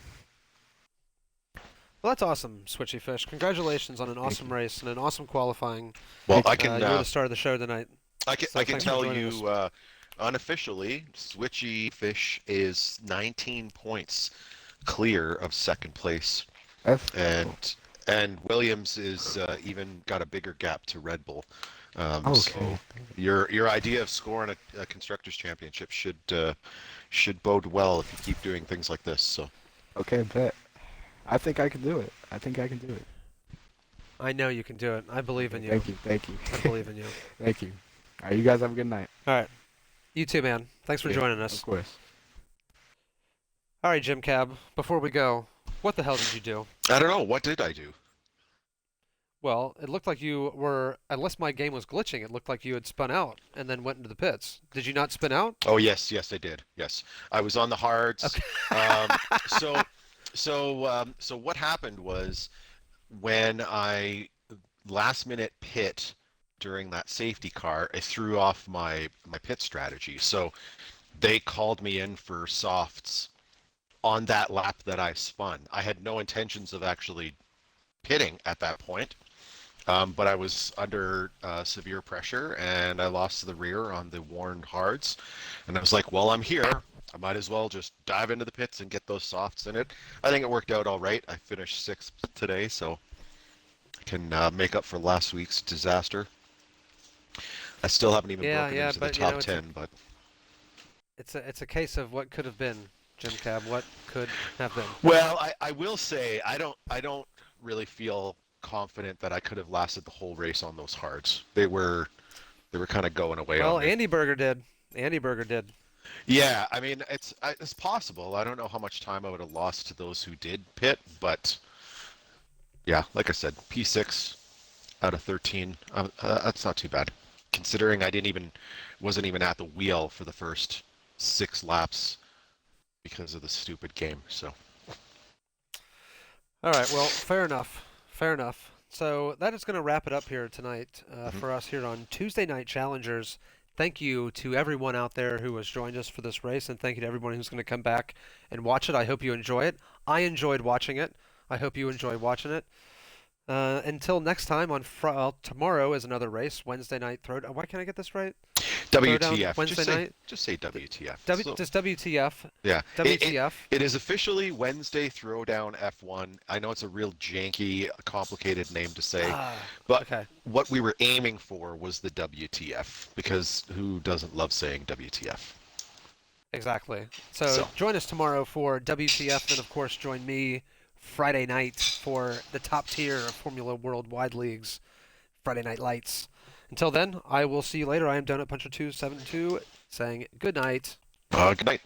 Well, that's awesome, Switchy Fish. Congratulations on an awesome race and an awesome qualifying. Well, I can. You're the star of the show tonight. I can, So I can thanks for tell joining us. you unofficially, Switchy Fish is 19 points clear of second place, That's oh, and Williams is even got a bigger gap to Red Bull. So okay. your idea of scoring a constructors championship should bode well if you keep doing things like this. So Okay, bet. I think I can do it. I think I can do it. I know you can do it. I believe Okay, in you. thank you. Thank you. I believe in you. Thank you. All right, you guys have a good night. All right. You too, man. Thanks for Yeah, joining of us. course. All right, Jim Cab, before we go, what the hell did you do? I don't know, what did I do? Well, it looked like you were, unless my game was glitching, it looked like you had spun out and then went into the pits. Did you not spin out? Oh yes, I did. Yes, I was on the hards. Okay. Um, so so what happened was when I last minute pit during that safety car, I threw off my pit strategy. So they called me in for softs on that lap that I spun. I had no intentions of actually pitting at that point, but I was under severe pressure and I lost the rear on the worn hards. And I was like, well, I'm here. I might as well just dive into the pits and get those softs in it. I think it worked out all right. I finished 6th today, so I can make up for last week's disaster. I still haven't even broken into the but top 10, but it's a case of what could have been, Jim Cab. What could have been. well, I will say I don't really feel confident that I could have lasted the whole race on those hards. They were kind of going away Well, on me. Andy Berger did. Andy Berger did. Yeah, I mean it's possible. I don't know how much time I would have lost to those who did pit, but yeah, like I said, P6 out of 13. That's not too bad, considering I wasn't even at the wheel for the first 6 laps because of the stupid game. So All right. Well, fair enough. Fair enough. So that is going to wrap it up here tonight for us here on Tuesday Night Challengers. Thank you to everyone out there who has joined us for this race, and thank you to everyone who's going to come back and watch it. I hope you enjoy it. I enjoyed watching it. I hope you enjoy watching it. Until next time, tomorrow is another race. Wednesday night throwdown. Why can't I get this right? WTF? Wednesday night. Just say WTF. Just WTF. Yeah. WTF. It is officially Wednesday Throwdown F1. I know it's a real janky, complicated name to say, but okay. what we were aiming for was the WTF, because who doesn't love saying WTF? Exactly. So join us tomorrow for WTF, then of course join me Friday night for the top tier of Formula Worldwide Leagues, Friday Night Lights. Until then, I will see you later. I am DonutPuncher 272 saying good night. Good night.